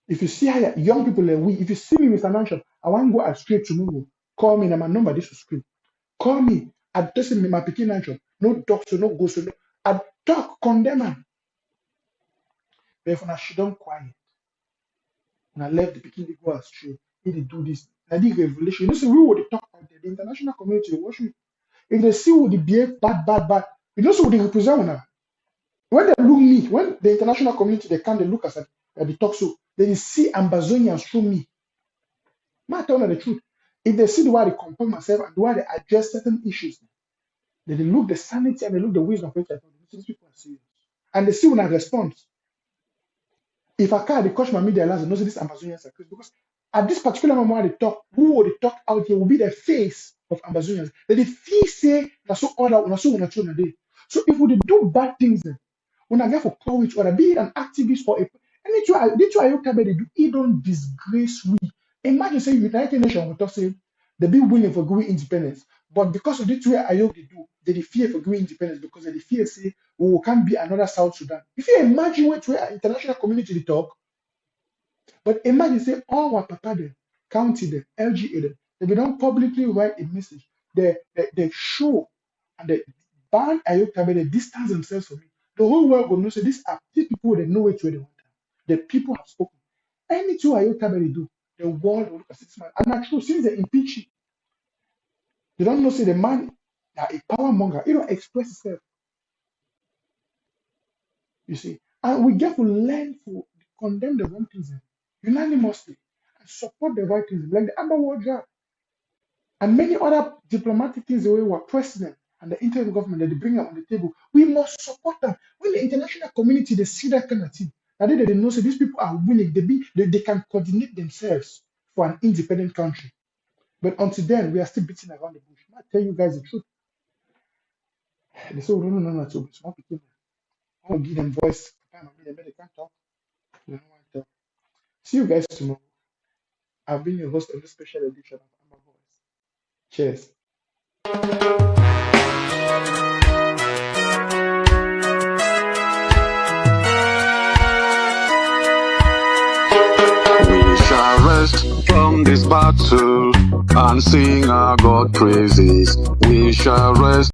[SPEAKER 1] If you see how young people like we, if you see me with an answer, I want to go straight to Mugu. Call me, and my number this will screen. Call me. I tell me my picking answer. No talk, so no go, so no. I talk, condemn. But if she don't quiet, Now left the beginning go astray. He did do this. Now the revelation. You know, so we would talk out there. The international community will watch you. If they see what they behave bad, you know, so what they represent now. When they look me, when the international community they come, they look at the talk so they see Ambazonians through me. I tell them the truth. If they see the way I compare myself and the way I address certain issues, they look the sanity and they look the wisdom of which I thought these people are serious. And they see when I respond. If I can't catch my media alliance, they know this Ambazonians are crazy. Because at this particular moment when they talk, who will they talk out here will be the face of Ambazonians. They feel say that's so order, that's so day. So if we do bad things then, when I get for call each other, be it an activist or a and it's why they do it don't disgrace we. Imagine say United Nations will talk say they be willing for growing independence, but because of this way Ayok they fear for growing independence because they fear say we can't be another South Sudan. If you imagine what way international community they talk, but imagine say all our papa them, county them, LGA them, they don't publicly write a message. They show and they ban Ayok they distance themselves from it. The whole world will know say these people that know which way they want them. The people have spoken. Anything Ayok they do, the world will look at 6 months. And actually, since they impeach him, they don't know say the man that a power monger, you know, express himself. You see, and we get to learn to condemn the wrong things unanimously and support the right things, like the underworld job and many other diplomatic things the way our president and the interim government that they bring up on the table. We must support them. When the international community they see that kind of thing, and then they know say these people are willing, they can coordinate themselves for an independent country. But until then, we are still beating around the bush. I tell you guys the truth. They say, oh, no, so small people. I want to give them voice. They can't talk. They don't want to talk. See you guys tomorrow. I've been your host of this special edition of Amber Voice. Cheers.
[SPEAKER 9] We shall rest from this battle and sing our God praises. We shall rest.